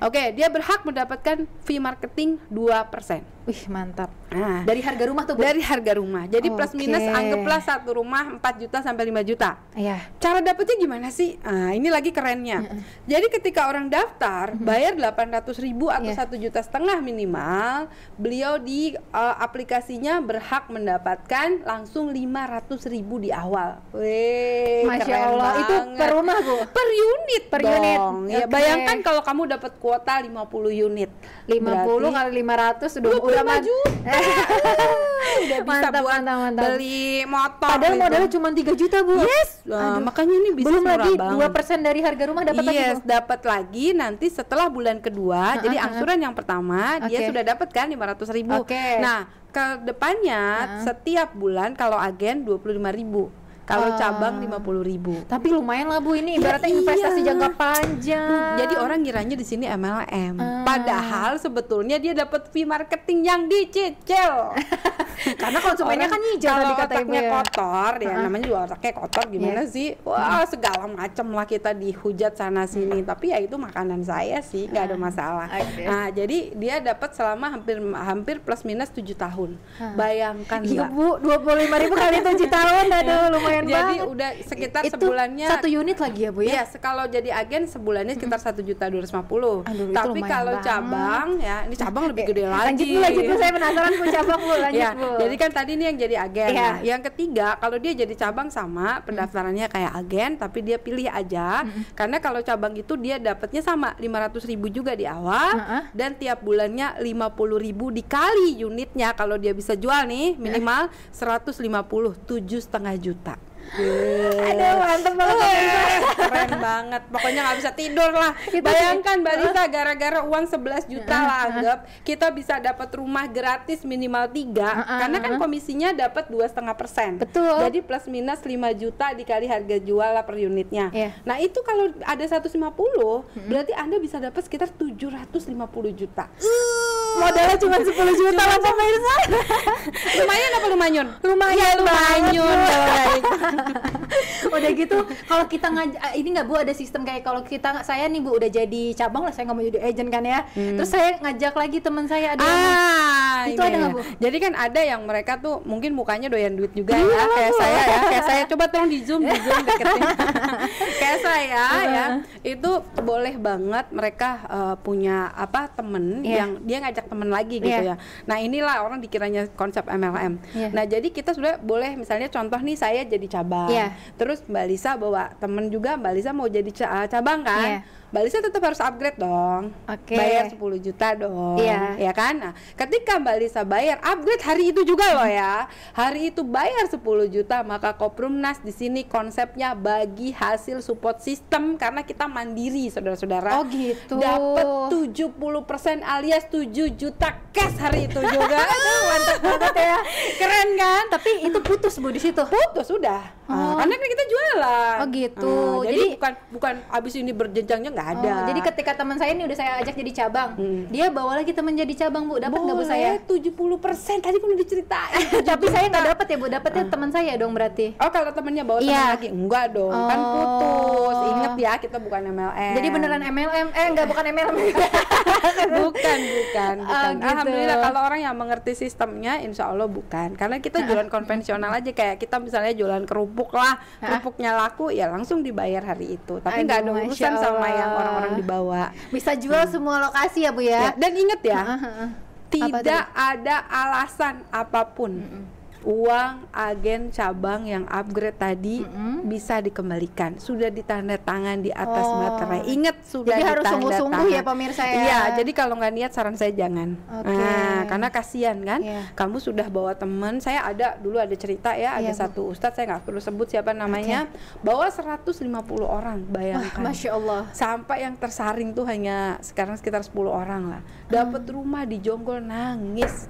Oke, dia berhak mendapatkan fee marketing 2%. Wih, mantap. Nah, Dari harga rumah tuh, Bu? dari harga rumah. Jadi plus Oke. minus anggaplah satu rumah 4 juta sampai 5 juta. Iya. Cara dapetnya gimana sih? Nah, ini lagi kerennya. Jadi ketika orang daftar bayar 800.000 atau 1,5 juta minimal, beliau di aplikasinya berhak mendapatkan langsung 500.000 di awal. Wih, Masya keren Allah. Itu banget. per rumah, Bu? Per unit Per unit. dong. Ya, Oke. bayangkan kalau kamu dapat kuota 50 unit. 50 Berarti kali 500 udah 25 juta. Udah bisa Mantap, buat mantap, mantap. beli motor. Padahal gitu. modalnya cuma 3 juta, Bu. Yes, Aduh. makanya ini bisnis Belum murah lagi banget. 2% dari harga rumah dapat lagi, Yes, Bu. dapat lagi nanti setelah bulan kedua. Jadi angsuran yang pertama dia Oke. sudah dapat kan 500.000. Oke. Nah, ke depannya setiap bulan kalau agen 25.000. Kalau cabang 50.000. Tapi lumayan lah, Bu, ini ibaratnya iya. investasi jangka panjang. Jadi orang ngiranya di sini MLM. Padahal sebetulnya dia dapat fee marketing yang dicicil. karena konsumennya kan nyicil Kalau tadi kata Ibu otaknya ya. kotor, ya namanya juga otaknya kotor gimana sih? Wah, segala macam lah kita dihujat sana sini. Tapi ya itu makanan saya sih, nggak ada masalah. Oke. Nah, jadi dia dapat selama hampir plus minus 7 tahun. Bayangkan Iya, Mbak. Bu, 25.000 kali 7 tahun, aduh lumayan Jadi banget. udah sekitar Itu sebulannya 1 unit lagi ya, Bu ya? Iya, kalau jadi agen sebulannya sekitar 1.250.000. Aduh, itu Tapi lumayan kalau banget. cabang ya, ini cabang lebih gede lagi. Lanjut Bu, saya penasaran Bu cabang Bu, lanjut Ya, Bu. jadi kan tadi ini yang jadi agen. Iya. Nah, yang ketiga, kalau dia jadi cabang sama pendaftarannya kayak agen, tapi dia pilih aja. Karena kalau cabang itu dia dapatnya sama 500.000 juga di awal, dan tiap bulannya 50.000 dikali unitnya. Kalau dia bisa jual nih minimal 150, 7,5 juta. Aduh, mantep banget pemirsa. Keren banget, pokoknya nggak bisa tidur lah. Itu Bayangkan Mbak Lisa, gara-gara uang 11 juta lah anggap, kita bisa dapat rumah gratis minimal 3, karena kan komisinya dapat 2,5%. Betul. Jadi plus minus 5 juta dikali harga jual lah per unitnya. Iya. Nah itu kalau ada 150, berarti Anda bisa dapat sekitar 750 juta. Modalnya cuma 10 juta lah pemirsa. Lumayan apa lumayan? Lumayan Lumayan kalau kayak gitu. Udah gitu kalau kita ini nggak Bu, ada sistem kayak kalau saya nih Bu udah jadi cabang lah, saya nggak mau jadi agent kan ya, terus saya ngajak lagi teman saya ada yang itu ini ada nggak ya. Bu? Jadi kan ada yang mereka tuh mungkin mukanya doyan duit juga ya, kayak saya ya, kayak saya coba tolong di zoom deketin. Kayak saya ya, itu boleh banget mereka punya apa temen yang dia ngajak temen lagi gitu ya. Nah inilah orang dikiranya konsep MLM. Nah jadi kita sudah boleh misalnya contoh nih saya jadi cabang, terus Mbak Lisa bawa temen juga, Mbak Lisa mau jadi cabang kan. Mbak Lisa tetap harus upgrade dong, bayar 10 juta dong, ya kan? Nah, ketika Mbak Lisa bayar upgrade hari itu juga loh ya, hari itu bayar 10 juta, maka Koprumnas di sini konsepnya bagi hasil support system karena kita mandiri, saudara-saudara. Oh gitu. Dapat 70% alias 7 juta cash hari itu juga. Aduh, mantap banget ya, keren kan? Tapi itu putus Bu di situ. Putus sudah, karena kan kita jualan. Oh gitu. Jadi bukan abis ini berjenjangnya nggak ada. Jadi ketika teman saya ini udah saya ajak jadi cabang, dia bawa lagi teman jadi cabang Bu, dapat nggak Bu saya? 70%, tadi kan udah diceritain. Tapi saya nggak dapat ya Bu, dapatnya teman saya dong berarti. Oh kalau temennya bawa teman lagi, enggak dong, kan putus. Ingat ya, kita bukan MLM. Jadi beneran MLM, enggak bukan MLM. bukan. Gitu. Alhamdulillah kalau orang yang mengerti sistemnya, insya Allah bukan. Karena kita jualan konvensional aja, kayak kita misalnya jualan kerupuk lah, kerupuknya laku ya langsung dibayar hari itu. Tapi nggak ada urusan sama yang orang-orang dibawa. Bisa jual semua lokasi ya Bu ya. Dan ingat ya, tidak ada alasan apapun uang agen cabang yang upgrade tadi bisa dikembalikan. Sudah ditandatangan di atas materai. Ingat sudah jadi harus ditandatangan. sungguh-sungguh ya pemirsa ya. Iya, jadi kalau nggak niat saran saya jangan. Nah, karena kasihan kan. Kamu sudah bawa teman. Saya dulu ada cerita ya, ada satu ustadz, saya nggak perlu sebut siapa namanya, bawa 150 orang, bayangkan. Wah, Masya Allah. Sampai yang tersaring tuh hanya sekarang sekitar 10 orang lah. Dapat rumah di Jonggol, nangis.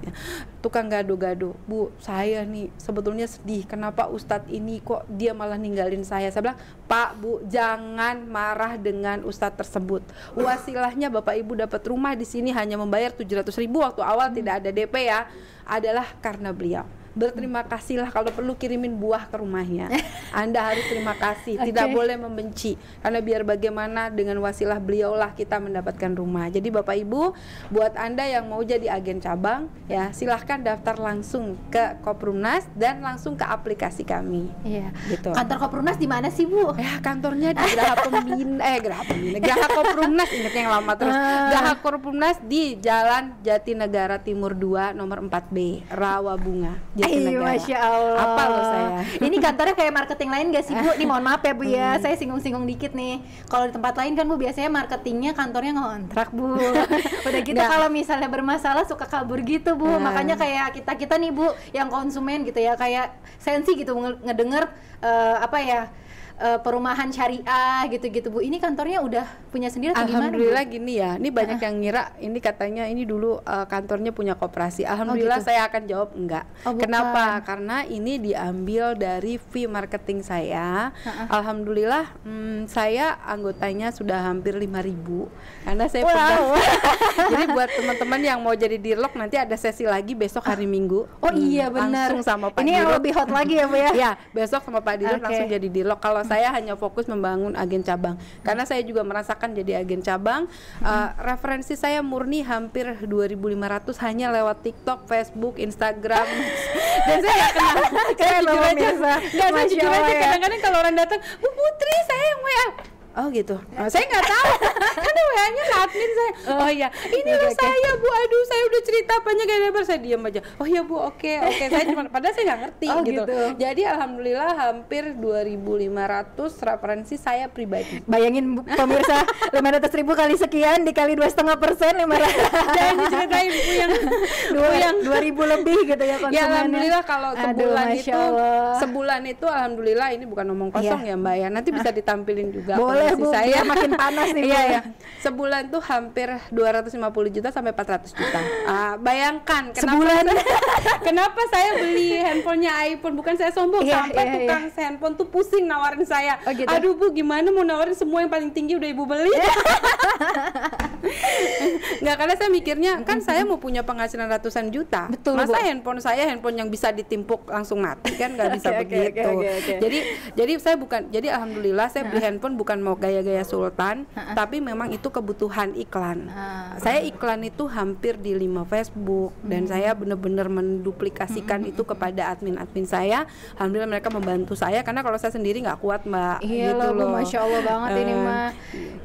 Tukang gado-gado, Bu, saya nih sebetulnya sedih, kenapa Ustadz ini kok dia malah ninggalin saya. Saya bilang, Pak, Bu, jangan marah dengan Ustadz tersebut. Wasilahnya Bapak Ibu dapat rumah di sini hanya membayar 700.000 waktu awal, tidak ada DP ya, adalah karena beliau. berterima kasihlah, kalau perlu kirimin buah ke rumahnya. Anda harus terima kasih, tidak boleh membenci, karena biar bagaimana dengan wasilah beliaulah kita mendapatkan rumah. Jadi Bapak Ibu, buat Anda yang mau jadi agen cabang ya, silahkan daftar langsung ke Koprumnas dan langsung ke aplikasi kami. Iya. Gitu. Kantor Koprumnas di mana sih, Bu? Ya, kantornya di Geraha Koprumnas, ingat yang lama terus. Geraha Koprumnas di Jalan Jatinegara Timur 2 nomor 4B, Rawabunga, Jatinegara. Masya Allah. Apa loh saya? Ini kantornya kayak marketing lain gak sih, Bu? Nih mohon maaf ya, Bu ya, saya singgung-singgung dikit nih. Kalau di tempat lain kan, Bu, biasanya marketingnya kantornya ngontrak, Bu. Udah gitu kalau misalnya bermasalah suka kabur gitu, Bu. Makanya kayak kita nih, Bu, yang konsumen gitu ya, kayak sensi gitu ngedenger perumahan syariah gitu-gitu, Bu. Ini kantornya udah punya sendiri atau gimana, Bu? Alhamdulillah gini ya. Ini banyak yang ngira ini katanya ini dulu kantornya punya koperasi. Alhamdulillah gitu. saya akan jawab enggak. Bukan. Kenapa? Karena ini diambil dari fee marketing saya. Alhamdulillah saya anggotanya sudah hampir 5.000. Karena saya pegang. Jadi buat teman-teman yang mau jadi dirlok, nanti ada sesi lagi besok hari Minggu. Oh iya benar. Langsung sama Pak Ini yang Dirut. lebih hot lagi ya, Bu ya? Ya, besok sama Pak Dirut langsung jadi dirlok. Kalau saya hanya fokus membangun agen cabang, karena saya juga merasakan jadi agen cabang. Referensi saya murni hampir 2.500 hanya lewat TikTok, Facebook, Instagram. Dan saya nggak kenal. Saya jujur aja, kadang-kadang kalau orang datang, Bu Putri, saya yang WA. Oh gitu. Saya nggak tahu. Karena WA-nya ke admin saya. Oh iya, ini loh saya, Bu. Aduh, saya udah cerita banyak kayak lebar, saya diam aja. Oh iya, Bu. Oke. Saya cuma, padahal saya nggak ngerti gitu. Jadi alhamdulillah hampir 2.500 referensi saya pribadi. Bayangin, Bu, pemirsa, 500.000 kali sekian dikali 2,5%, 500. Jangan diceritain, Bu, yang 2.000 lebih gitu ya konsumennya. Ya alhamdulillah kalau sebulan itu alhamdulillah, ini bukan omong kosong ya, Mbak ya. Nanti bisa ditampilin juga. Boleh, Bu, saya makin panas nih. Iya ya. Sebulan tuh hampir 250 juta sampai 400 juta. Bayangkan kenapa saya beli handphonenya iPhone, bukan saya sombong, sampai tukang handphone tuh pusing nawarin saya. Gitu? Aduh, Bu, gimana mau nawarin semua yang paling tinggi udah Ibu beli. Nggak, karena saya mikirnya kan saya mau punya penghasilan ratusan juta. Betul, masa Bu. handphone saya yang bisa ditimpuk langsung mati, kan nggak bisa begitu. Jadi saya bukan, jadi alhamdulillah saya beli handphone bukan mau gaya-gaya sultan, tapi memang itu kebutuhan iklan. Saya iklan itu hampir di 5 Facebook dan saya benar-benar menduplikasikan itu kepada admin-admin saya. Alhamdulillah mereka membantu saya, karena kalau saya sendiri nggak kuat, Mbak. Iya gitu loh, Bu, Masya Allah banget ini, Mbak.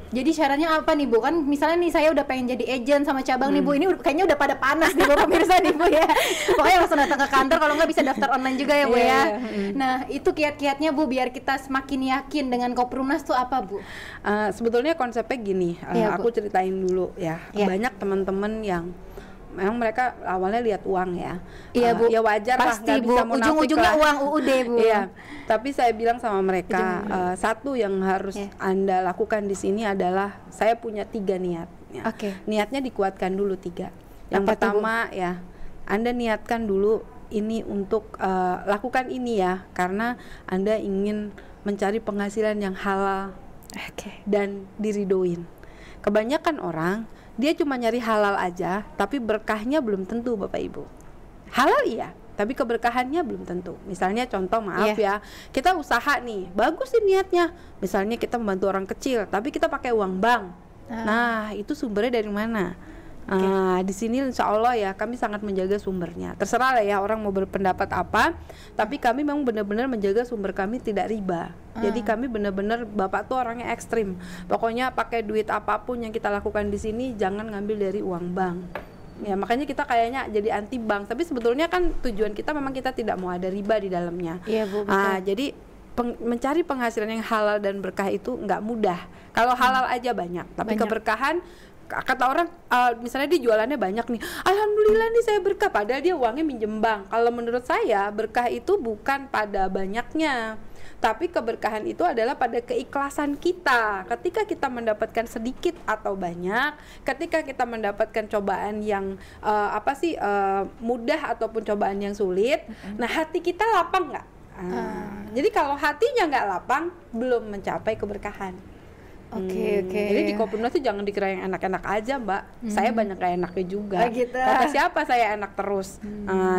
Jadi syaratnya apa nih, Bu? Kan misalnya nih saya udah pengen jadi agent sama cabang nih, Bu. Ini kayaknya udah pada panas nih, Bu, pemirsa nih, Bu ya. Pokoknya langsung datang ke kantor, kalau nggak bisa daftar online juga ya, Bu ya. Nah, itu kiat-kiatnya, Bu, biar kita semakin yakin dengan Koprumnas tuh apa, Bu? Sebetulnya konsepnya gini, aku ceritain dulu ya. Banyak teman-teman yang memang mereka awalnya lihat uang ya. Iya, Bu. Ya wajar lah, nggak bisa munafik lah. Ujung-ujungnya uang UUD, Bu. Iya. Tapi saya bilang sama mereka, satu yang harus Anda lakukan di sini adalah saya punya 3 niat. Niatnya dikuatkan dulu 3. Yang pertama ya, Anda niatkan dulu ini untuk lakukan ini ya, karena Anda ingin mencari penghasilan yang halal dan diridoin. Kebanyakan orang dia cuma nyari halal aja, tapi berkahnya belum tentu, Bapak Ibu. Halal iya, tapi keberkahannya belum tentu. Misalnya contoh, maaf ya, kita usaha nih, bagus sih niatnya. Misalnya kita membantu orang kecil, tapi kita pakai uang bank. Nah, itu sumbernya dari mana? Di sini insya Allah ya kami sangat menjaga sumbernya. Terserah lah ya orang mau berpendapat apa, tapi kami memang benar-benar menjaga sumber kami tidak riba. Jadi kami benar-benar, Bapak tuh orangnya ekstrim. Pokoknya pakai duit apapun yang kita lakukan di sini jangan ngambil dari uang bank. Ya makanya kita kayaknya jadi anti bank, tapi sebetulnya kan tujuan kita memang kita tidak mau ada riba di dalamnya. Iya, Bu, betul. Jadi mencari penghasilan yang halal dan berkah itu nggak mudah. Kalau halal aja banyak, tapi keberkahan, kata orang misalnya dia jualannya banyak nih, alhamdulillah nih saya berkah, padahal dia uangnya minjem bank. Kalau menurut saya berkah itu bukan pada banyaknya, tapi keberkahan itu adalah pada keikhlasan kita. Ketika kita mendapatkan sedikit atau banyak, ketika kita mendapatkan cobaan yang mudah ataupun cobaan yang sulit, nah hati kita lapang nggak? Jadi kalau hatinya nggak lapang, belum mencapai keberkahan. Oke. Jadi di Koprimnas tuh jangan dikira yang enak-enak aja, Mbak. Saya banyak gak enaknya juga. Gitu. Kata siapa saya enak terus.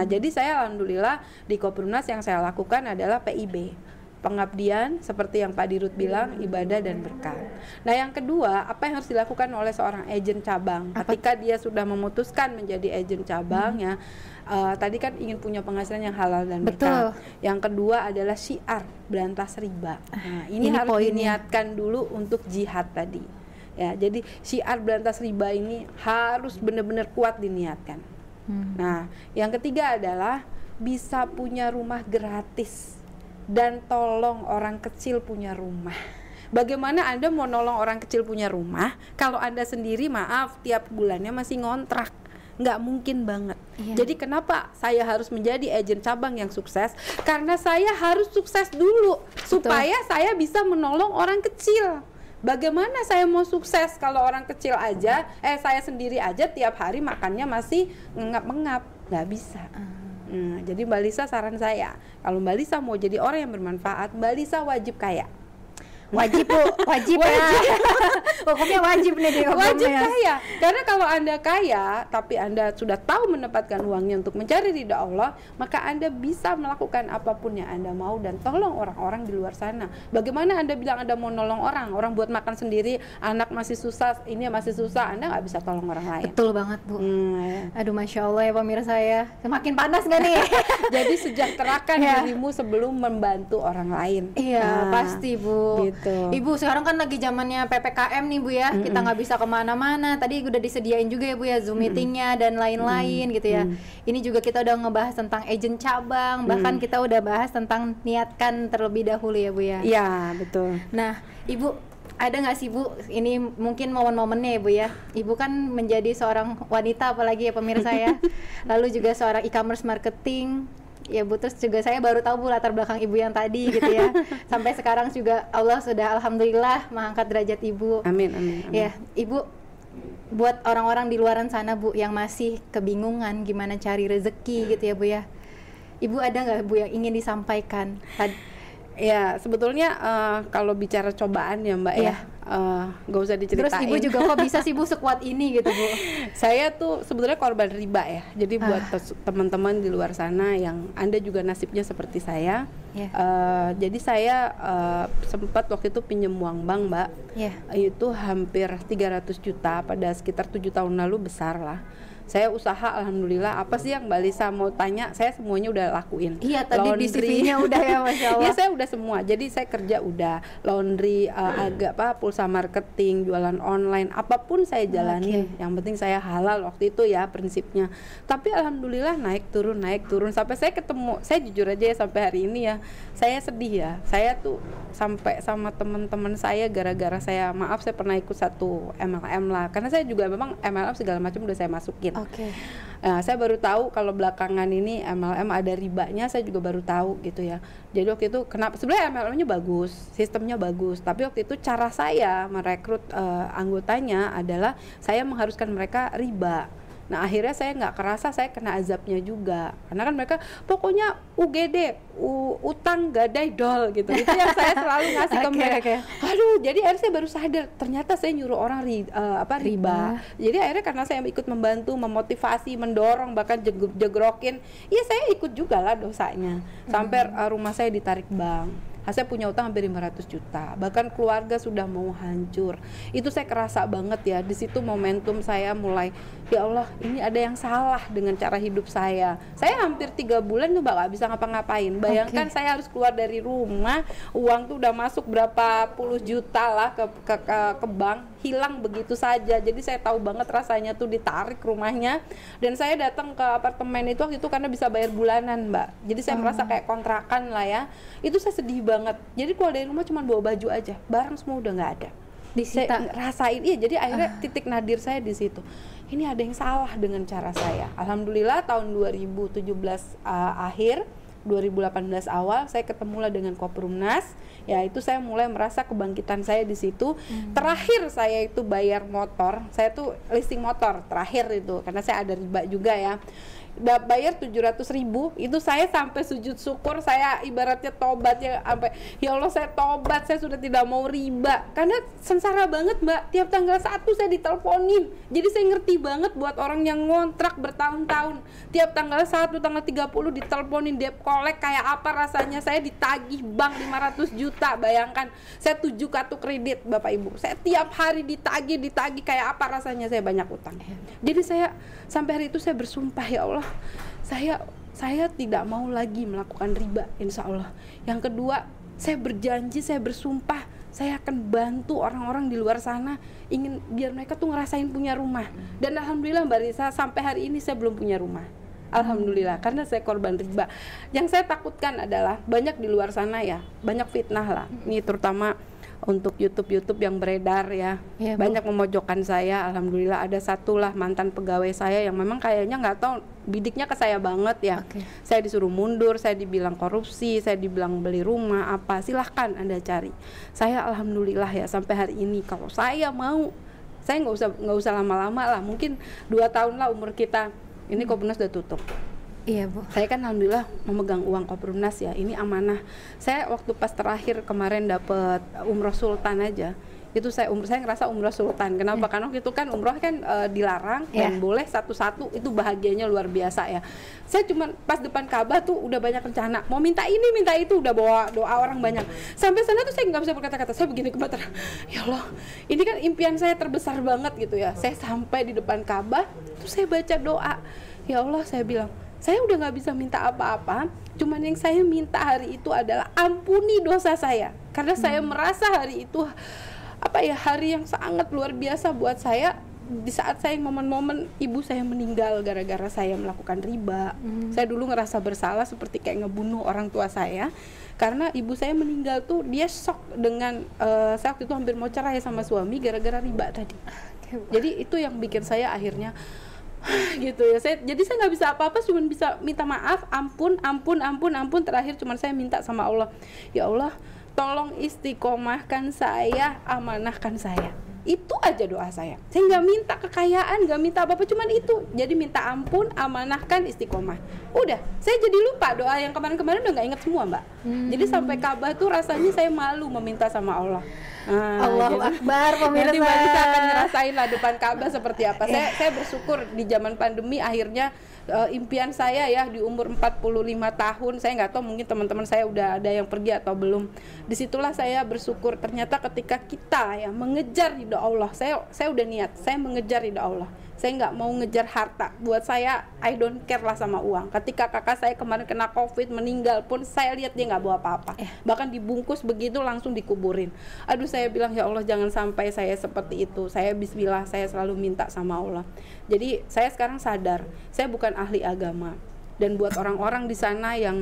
Jadi saya alhamdulillah di Koprimnas yang saya lakukan adalah PIB, pengabdian, seperti yang Pak Dirut bilang, ibadah dan berkat. Nah yang kedua, apa yang harus dilakukan oleh seorang agen cabang ketika dia sudah memutuskan menjadi agen cabang ya, tadi kan ingin punya penghasilan yang halal dan berkah. Yang kedua adalah syiar berantas riba. Nah, ini harus diniatkan dulu untuk jihad tadi. Ya, jadi syiar berantas riba ini harus benar-benar kuat diniatkan. Nah, yang ketiga adalah bisa punya rumah gratis dan tolong orang kecil punya rumah. Bagaimana Anda mau nolong orang kecil punya rumah kalau Anda sendiri maaf tiap bulannya masih ngontrak? Nggak mungkin banget. Jadi kenapa saya harus menjadi agen cabang yang sukses? Karena saya harus sukses dulu supaya saya bisa menolong orang kecil. Bagaimana saya mau sukses kalau orang kecil aja, saya sendiri aja tiap hari makannya masih ngap-ngap? Nggak bisa. Jadi Mbak Lisa saran saya, kalau Mbak Lisa mau jadi orang yang bermanfaat, Mbak Lisa wajib kaya. Wajib ya. Hukumnya wajib nih di wajib kaya. Karena kalau Anda kaya tapi Anda sudah tahu menempatkan uangnya untuk mencari ridha Allah, maka Anda bisa melakukan apapun yang Anda mau dan tolong orang-orang di luar sana. Bagaimana Anda bilang Anda mau nolong orang buat makan sendiri, anak masih susah, ini masih susah, Anda nggak bisa tolong orang lain. Betul banget, Bu. Aduh, Masya Allah ya pemirsa ya. Semakin panas nggak nih? Jadi sejahterakan dirimu sebelum membantu orang lain. Iya, pasti, Bu. Gitu. Ibu sekarang kan lagi zamannya PPKM nih, Bu ya. Kita nggak bisa kemana-mana. Tadi udah disediain juga ya, Bu ya, Zoom meetingnya dan lain-lain gitu ya. Ini juga kita udah ngebahas tentang agen cabang, bahkan kita udah bahas tentang niatkan terlebih dahulu ya, Bu ya. Iya, betul. Nah, Ibu ada nggak sih, Bu, ini mungkin momen-momennya ya, Bu ya. Ibu kan menjadi seorang wanita apalagi ya pemirsa ya. Lalu juga seorang e-commerce marketing. Ya Bu, terus juga saya baru tahu Bu latar belakang Ibu yang tadi gitu ya. Sampai sekarang juga Allah sudah alhamdulillah mengangkat derajat Ibu. Amin. Ya, Ibu, buat orang-orang di luaran sana Bu yang masih kebingungan gimana cari rezeki gitu ya Bu ya. Ibu ada nggak Bu yang ingin disampaikan? Ya sebetulnya kalau bicara cobaan ya Mbak ya, gak usah diceritain. Terus Ibu juga kok bisa sih Bu sekuat ini gitu Bu? Saya tuh sebetulnya korban riba ya. Jadi buat teman-teman di luar sana yang Anda juga nasibnya seperti saya, jadi saya sempat waktu itu pinjam uang bank Mbak, itu hampir 300 juta pada sekitar 7 tahun lalu, besar lah. Saya usaha alhamdulillah, apa sih yang Mbak Lisa mau tanya, saya semuanya udah lakuin. Iya, tadi di CV-nya udah ya, Masya Allah. Iya, saya udah semua. Jadi saya kerja udah laundry, pulsa marketing, jualan online, apapun saya jalanin. Yang penting saya halal waktu itu ya prinsipnya. Tapi alhamdulillah naik turun sampai saya ketemu, saya jujur aja ya sampai hari ini ya, saya sedih ya. Saya tuh sampai sama teman-teman saya gara-gara saya pernah ikut satu MLM lah. Karena saya juga memang MLM segala macam udah saya masukin. Nah, saya baru tahu kalau belakangan ini MLM ada ribanya, saya juga baru tahu gitu ya. Jadi waktu itu kenapa sebenarnya MLM-nya bagus, sistemnya bagus, tapi waktu itu cara saya merekrut anggotanya adalah saya mengharuskan mereka riba. Nah akhirnya saya nggak kerasa saya kena azabnya juga, karena kan mereka pokoknya UGD, utang gadai dol gitu, itu yang saya selalu ngasih ke mereka. Aduh, jadi akhirnya saya baru sadar ternyata saya nyuruh orang riba. Jadi akhirnya karena saya ikut membantu, memotivasi, mendorong, bahkan jegrokin, ya saya ikut juga lah dosanya. Sampai rumah saya ditarik bank. Saya punya utang hampir 500 juta, bahkan keluarga sudah mau hancur. Itu saya kerasa banget ya, di situ momentum saya mulai, ya Allah ini ada yang salah dengan cara hidup saya. Saya hampir 3 bulan tuh gak bisa ngapa-ngapain. Bayangkan saya harus keluar dari rumah, uang tuh udah masuk berapa puluh juta lah ke bank, hilang begitu saja. Jadi saya tahu banget rasanya tuh ditarik rumahnya. Dan saya datang ke apartemen itu waktu itu karena bisa bayar bulanan Mbak. Jadi saya merasa kayak kontrakan lah ya. Itu saya sedih banget. Jadi keluar dari rumah cuma bawa baju aja, barang semua udah nggak ada. Saya rasain, iya. Jadi akhirnya titik nadir saya di situ. Ini ada yang salah dengan cara saya. Alhamdulillah tahun 2017 akhir, 2018 awal saya ketemulah dengan Koprimnas. Ya itu saya mulai merasa kebangkitan saya di situ. Terakhir saya itu bayar motor, saya tuh leasing motor terakhir itu, karena saya ada riba juga ya. bayar 700.000, itu saya sampai sujud syukur, saya ibaratnya tobat ya, sampai ya Allah saya tobat, saya sudah tidak mau riba, karena sengsara banget Mbak, tiap tanggal 1 saya diteleponin. Jadi saya ngerti banget buat orang yang ngontrak bertahun-tahun, tiap tanggal 1, tanggal 30 diteleponin debt collect, kayak apa rasanya. Saya ditagih bank 500 juta, bayangkan saya 7 kartu kredit Bapak Ibu, saya tiap hari ditagih kayak apa rasanya, saya banyak utang. Jadi saya sampai hari itu saya bersumpah, ya Allah, saya tidak mau lagi melakukan riba, insya Allah. Yang kedua, saya berjanji, saya bersumpah, saya akan bantu orang-orang di luar sana, ingin biar mereka tuh ngerasain punya rumah. Dan alhamdulillah Mbak Risa, sampai hari ini saya belum punya rumah. Alhamdulillah, karena saya korban riba. Yang saya takutkan adalah banyak di luar sana ya, banyak fitnah lah. Ini terutama untuk YouTube yang beredar ya, banyak memojokkan saya. Alhamdulillah ada satu lah mantan pegawai saya yang memang kayaknya nggak tahu bidiknya ke saya banget ya. Saya disuruh mundur, saya dibilang korupsi, saya dibilang beli rumah apa, silahkan Anda cari. Saya alhamdulillah ya sampai hari ini kalau saya mau, saya nggak usah lama-lama lah, mungkin 2 tahun lah umur kita. Ini Kopbrumnas sudah tutup. Iya Bu. Saya kan alhamdulillah memegang uang Kopbrumnas ya, ini amanah. Saya waktu pas terakhir kemarin dapat umroh sultan aja, itu saya ngerasa umroh sultan. Kenapa? Karena waktu itu kan umroh kan dilarang dan boleh satu-satu, itu bahagianya luar biasa ya. Saya cuma pas depan Ka'bah tuh udah banyak rencana, mau minta ini minta itu, udah bawa doa orang banyak. Sampai sana tuh saya nggak bisa berkata-kata, saya begini gemeter. Ya Allah, ini kan impian saya terbesar banget gitu ya. Saya sampai di depan Ka'bah, terus saya baca doa. Ya Allah, saya bilang, saya udah nggak bisa minta apa-apa, cuman yang saya minta hari itu adalah ampuni dosa saya, karena saya merasa hari itu hari yang sangat luar biasa buat saya. Di saat saya momen-momen ibu saya meninggal gara-gara saya melakukan riba. Saya dulu ngerasa bersalah seperti kayak ngebunuh orang tua saya, karena ibu saya meninggal tuh dia shock dengan saya waktu itu hampir mau cerai sama suami gara-gara riba tadi. Jadi itu yang bikin saya akhirnya gitu ya. Jadi saya nggak bisa apa-apa, cuma bisa minta maaf, ampun. Terakhir cuma saya minta sama Allah, ya Allah tolong istiqomahkan saya, amanahkan saya. Itu aja doa saya. Saya nggak minta kekayaan, nggak minta apa-apa, cuman itu. Jadi minta ampun, amanahkan, istiqomah. Udah, saya jadi lupa doa yang kemarin-kemarin udah nggak inget semua Mbak. Jadi sampai Ka'bah tuh rasanya saya malu meminta sama Allah. Allahu Akbar, pemirsa. Nanti Mbak Lisa akan ngerasain lah depan Ka'bah seperti apa. Saya bersyukur di zaman pandemi akhirnya impian saya ya di umur 45 tahun, saya nggak tahu mungkin teman-teman saya udah ada yang pergi atau belum. Disitulah saya bersyukur, ternyata ketika kita ya mengejar ridha Allah, saya udah niat, saya mengejar ridha Allah. Saya nggak mau ngejar harta. Buat saya, I don't care lah sama uang. Ketika kakak saya kemarin kena COVID, meninggal pun, saya lihat dia nggak bawa apa-apa. Bahkan dibungkus begitu langsung dikuburin. Aduh, saya bilang, ya Allah jangan sampai saya seperti itu. Saya bismillah, saya selalu minta sama Allah. Jadi saya sekarang sadar, saya bukan ahli agama. Dan buat orang-orang di sana yang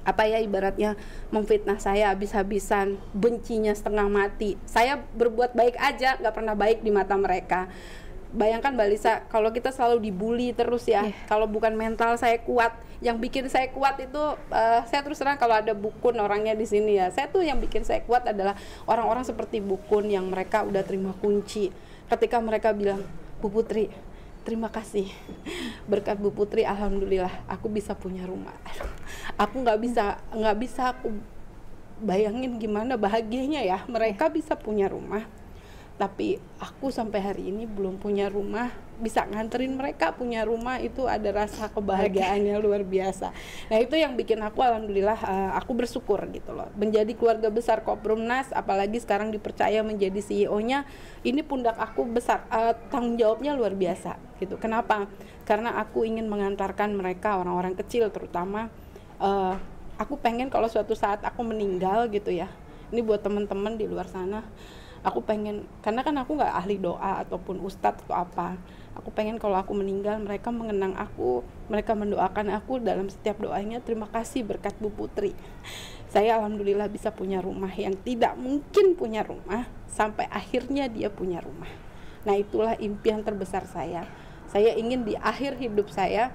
ibaratnya memfitnah saya habis-habisan, bencinya setengah mati, saya berbuat baik aja, nggak pernah baik di mata mereka. Bayangkan Mbak Lisa, kalau kita selalu dibully terus ya, kalau bukan mental saya kuat, yang bikin saya kuat itu, saya terus terang kalau ada Bukun orangnya di sini ya, saya tuh yang bikin saya kuat adalah orang-orang seperti Bukun yang mereka udah terima kunci. Ketika mereka bilang, Bu Putri, terima kasih, berkat Bu Putri, alhamdulillah, aku bisa punya rumah. Aku nggak bisa aku bayangin gimana bahagianya ya, mereka bisa punya rumah. Tapi aku sampai hari ini belum punya rumah, bisa nganterin mereka punya rumah, itu ada rasa kebahagiaannya luar biasa. Nah itu yang bikin aku alhamdulillah, aku bersyukur gitu loh, menjadi keluarga besar Kopbrumnas, apalagi sekarang dipercaya menjadi CEO-nya, ini pundak aku besar, tanggung jawabnya luar biasa gitu. Kenapa? Karena aku ingin mengantarkan mereka, orang-orang kecil terutama, aku pengen kalau suatu saat aku meninggal gitu ya, ini buat teman-teman di luar sana, aku pengen, karena kan aku nggak ahli doa ataupun ustadz atau apa, aku pengen kalau aku meninggal mereka mengenang aku, mereka mendoakan aku dalam setiap doanya, terima kasih berkat Bu Putri saya alhamdulillah bisa punya rumah, yang tidak mungkin punya rumah sampai akhirnya dia punya rumah. Nah itulah impian terbesar saya ingin di akhir hidup saya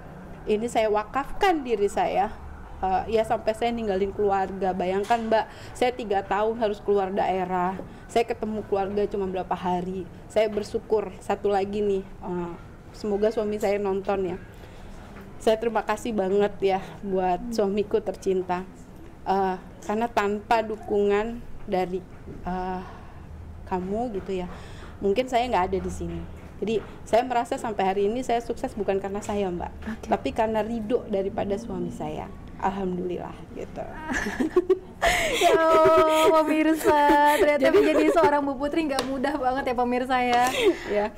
ini saya wakafkan diri saya, ya sampai saya ninggalin keluarga. Bayangkan Mbak, saya 3 tahun harus keluar daerah, saya ketemu keluarga cuma berapa hari. Saya bersyukur satu lagi nih, semoga suami saya nonton ya, Saya terima kasih banget ya buat suamiku tercinta. Karena tanpa dukungan dari kamu gitu ya, mungkin saya nggak ada di sini. Jadi saya merasa sampai hari ini saya sukses bukan karena saya, Mbak, tapi karena ridho daripada suami saya. Alhamdulillah gitu. Ya pemirsa, ternyata menjadi seorang Bu Putri nggak mudah banget ya pemirsa ya.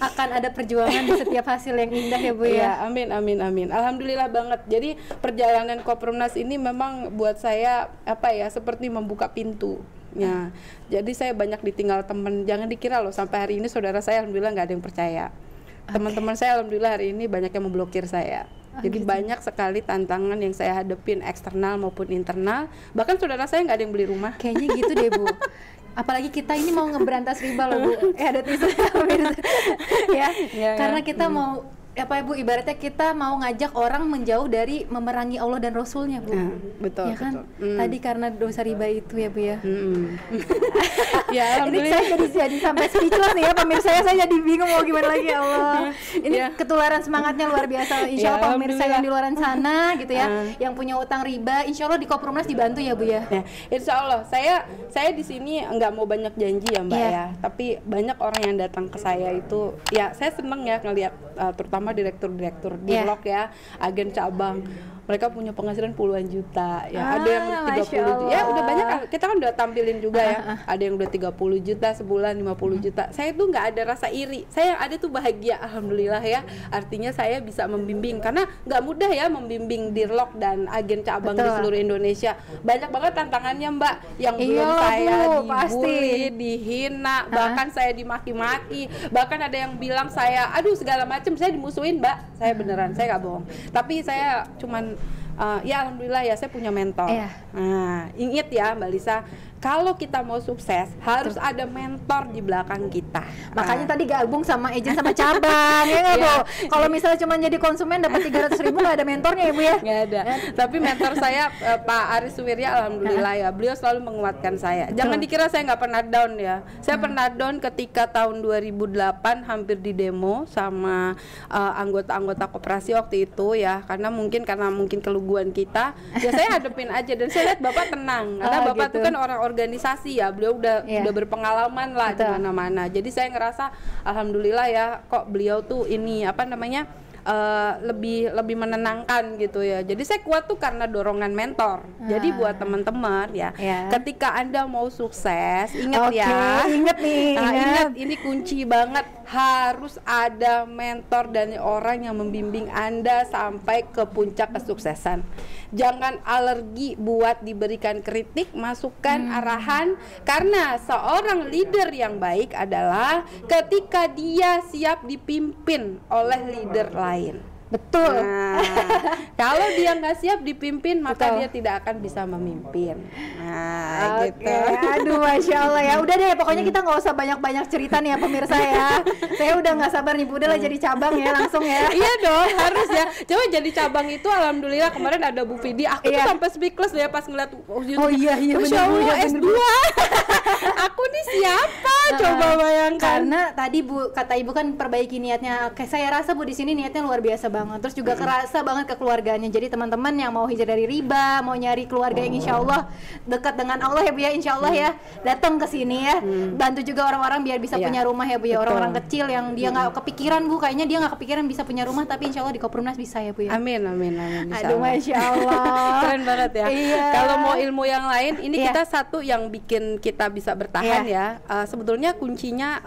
Akan ada perjuangan di setiap hasil yang indah ya Bu ya. Amin amin amin. Alhamdulillah banget. Jadi perjalanan Koprumnas ini memang buat saya seperti membuka pintu. Ya, jadi saya banyak ditinggal teman. Jangan dikira loh sampai hari ini saudara saya alhamdulillah nggak ada yang percaya. Teman-teman saya alhamdulillah hari ini banyak yang memblokir saya. Jadi gitu. Banyak sekali tantangan yang saya hadapin eksternal maupun internal. Bahkan saudara saya nggak ada yang beli rumah. Kayaknya gitu deh Bu. Apalagi kita ini mau ngeberantas riba loh Bu. Ada tulisannya ya. Karena kita mau Bu, ibaratnya kita mau ngajak orang menjauh dari memerangi Allah dan Rasulnya Bu. Betul. Ya kan? Betul. Tadi karena dosa riba itu ya Bu ya. Ya ini saya jadi sampai speechless nih ya pemirsa, saya jadi bingung mau gimana lagi ya Allah. Ini ketularan semangatnya luar biasa. Insya Allah pemirsa yang di luar sana gitu ya, yang punya utang riba, insya Allah di Koprumnas dibantu ya Bu ya. Insya Allah. Saya di sini nggak mau banyak janji ya Mbak ya. Tapi banyak orang yang datang ke saya itu, ya saya seneng ya ngelihat terutama direktur-direktur Dirlok ya, agen cabang. Mereka punya penghasilan puluhan juta ya, ada yang 30 juta. Ya udah banyak, kita kan udah tampilin juga ya. Ada yang udah 30 juta sebulan, 50 juta. Saya tuh nggak ada rasa iri. Saya yang ada tuh bahagia, alhamdulillah ya. Artinya saya bisa membimbing, karena nggak mudah ya membimbing Dirlok dan agen cabang di seluruh Indonesia. Banyak banget tantangannya Mbak, yang belum saya dibully, dihina, bahkan saya dimaki-maki. Bahkan ada yang bilang saya, aduh segala macam, saya dimusuhin Mbak. Saya beneran, saya nggak bohong. Tapi saya cuman ya alhamdulillah ya saya punya mentor. Nah, ingat ya Mbak Lisa, kalau kita mau sukses harus ada mentor di belakang kita. Makanya tadi gabung sama agent sama cabang ya nggak Bu? Kalau misalnya cuma jadi konsumen dapat 300.000 nggak ada mentornya ya Bu ya? Nggak ada. Tapi mentor saya Pak Aris Suwirya alhamdulillah ya, beliau selalu menguatkan saya. Jangan dikira saya nggak pernah down ya. Saya pernah down ketika tahun 2008 hampir di demo sama anggota-anggota koperasi waktu itu ya, karena mungkin keluguan kita. Ya saya hadapin aja dan saya lihat Bapak tenang. Karena Bapak itu kan orang organisasi ya, beliau udah berpengalaman lah di mana-mana. Jadi saya ngerasa alhamdulillah ya, kok beliau tuh ini lebih menenangkan gitu ya. Jadi saya kuat tuh karena dorongan mentor. Jadi buat teman-teman ya, ketika Anda mau sukses, ingat ingat ini kunci banget, harus ada mentor dan orang yang membimbing Anda sampai ke puncak kesuksesan. Jangan alergi buat diberikan kritik, masukan, arahan, karena seorang leader yang baik adalah ketika dia siap dipimpin oleh leader lain. Betul. Nah, kalau dia nggak siap dipimpin, maka dia tidak akan bisa memimpin. Nah, gitu. Aduh, masya Allah ya. Udah deh, pokoknya kita nggak usah banyak-banyak cerita nih ya pemirsa ya. Saya udah nggak sabar nih, udah lah jadi cabang ya langsung ya. Iya dong, harus ya. Coba jadi cabang itu, alhamdulillah kemarin ada Bu Vidi. Aku tuh sampai speechless ya pas ngeliat. Oh iya Masya Allah, S2. Aku nih siapa? Coba bayangkan. Karena tadi Bu kata Ibu kan perbaiki niatnya. Oke, saya rasa Bu di sini niatnya luar biasa banget. Terus juga kerasa banget ke keluarganya. Jadi teman-teman yang mau hijrah dari riba, mau nyari keluarga yang insya Allah dekat dengan Allah ya Bu ya, insya Allah ya, datang ke sini ya. Bantu juga orang-orang biar bisa punya rumah ya Bu ya. Orang-orang kecil yang dia nggak kepikiran Bu, kayaknya dia nggak kepikiran bisa punya rumah, tapi insya Allah di Koprumnas bisa ya Bu ya. Amin amin amin. Aduh masya Allah. Keren banget ya. Kalau mau ilmu yang lain, ini kita satu yang bikin kita bisa bertahan ya. Sebetulnya kuncinya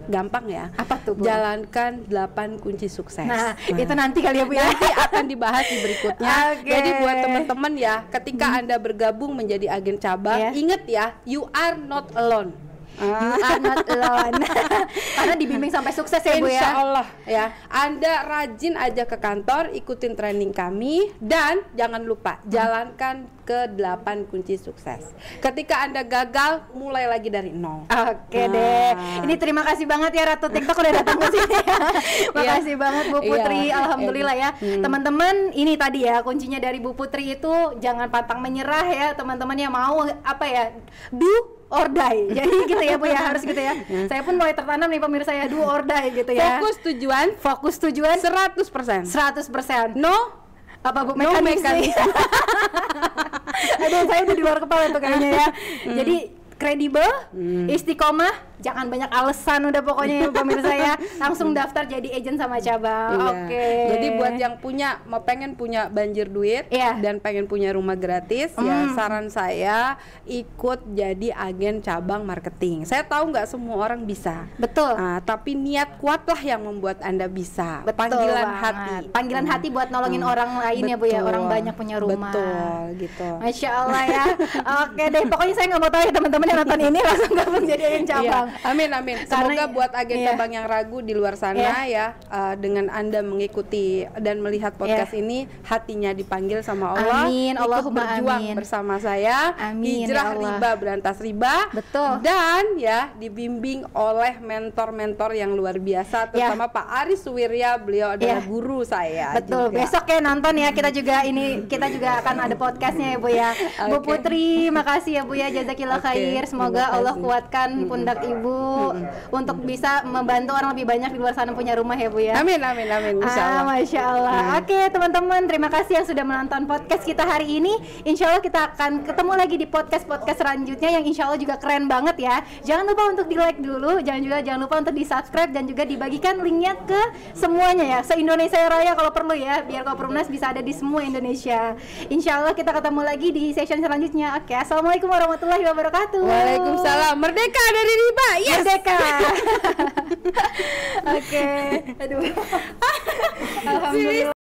gampang ya. Apa tuh Bu? Jalankan 8 kunci sukses. Nah, itu nanti kali ya Bu ya. Nanti akan dibahas di berikutnya. Jadi buat teman-teman ya, ketika Anda bergabung menjadi agen cabang, ingat ya, you are not alone. You are not alone. Karena dibimbing sampai sukses ya Bu ya. Insya Allah ya. Anda rajin aja ke kantor, ikutin training kami, dan jangan lupa jalankan ke 8 kunci sukses. Ketika Anda gagal, mulai lagi dari nol. Oke deh. Ini terima kasih banget ya Ratu TikTok udah datang ke sini. Makasih banget Bu Putri. Alhamdulillah ya. Teman-teman, ini tadi ya kuncinya dari Bu Putri itu jangan pantang menyerah ya, teman-teman yang mau do or die. Jadi gitu ya Bu ya, harus gitu ya. Saya pun mulai tertanam nih pemirsa ya, do or die gitu ya. Fokus tujuan 100%. 100%. Apa Bu? No Mekanis. Aduh, saya udah di luar kepala tuh kayaknya ya. Jadi kredibel, istiqomah, jangan banyak alasan udah pokoknya ya pemirsa ya. Langsung daftar jadi agent sama cabang. Iya. Oke. Jadi buat yang pengen punya banjir duit dan pengen punya rumah gratis, ya saran saya ikut jadi agen cabang marketing. Saya tahu nggak semua orang bisa. Betul. Tapi niat kuatlah yang membuat Anda bisa. Betul Panggilan banget. hati. Panggilan hati buat nolongin orang lain ya Bu ya, orang banyak punya rumah. Betul, gitu. Masya Allah ya. Oke deh, pokoknya saya nggak mau tahu ya teman-teman yang nonton ini langsung gabung jadi agen cabang. Iya. Amin. Semoga buat agen cabang yang ragu di luar sana ya, dengan Anda mengikuti dan melihat podcast ini, hatinya dipanggil sama Allah. Amin. Ikut Allahumma berjuang amin. bersama saya. Amin, Hijrah ya Allah. riba berantas riba. Betul. Dan ya dibimbing oleh mentor-mentor yang luar biasa, terutama Pak Aris Suwirya. Beliau adalah guru saya. Betul. Juga. Besok ya nonton ya, kita juga akan ada podcastnya ya Bu ya. Bu Putri, makasih ya Bu ya, jazakillah khair. Semoga Allah kuatkan pundak Ibu untuk bisa membantu orang lebih banyak di luar sana punya rumah ya Bu ya. Amin. Insya Allah. Masya Allah. Oke teman-teman, terima kasih yang sudah menonton podcast kita hari ini. Insya Allah kita akan ketemu lagi di podcast selanjutnya yang insya Allah juga keren banget ya. Jangan lupa untuk di like dulu, jangan lupa untuk di subscribe dan juga dibagikan linknya ke semuanya ya, se Indonesia Raya kalau perlu ya, biar Koprumnas bisa ada di semua Indonesia. Insya Allah kita ketemu lagi di session selanjutnya. Oke, assalamualaikum warahmatullahi wabarakatuh. Waalaikumsalam. Merdeka dari riba. Yes. Merdeka. Oke. Aduh. Alhamdulillah.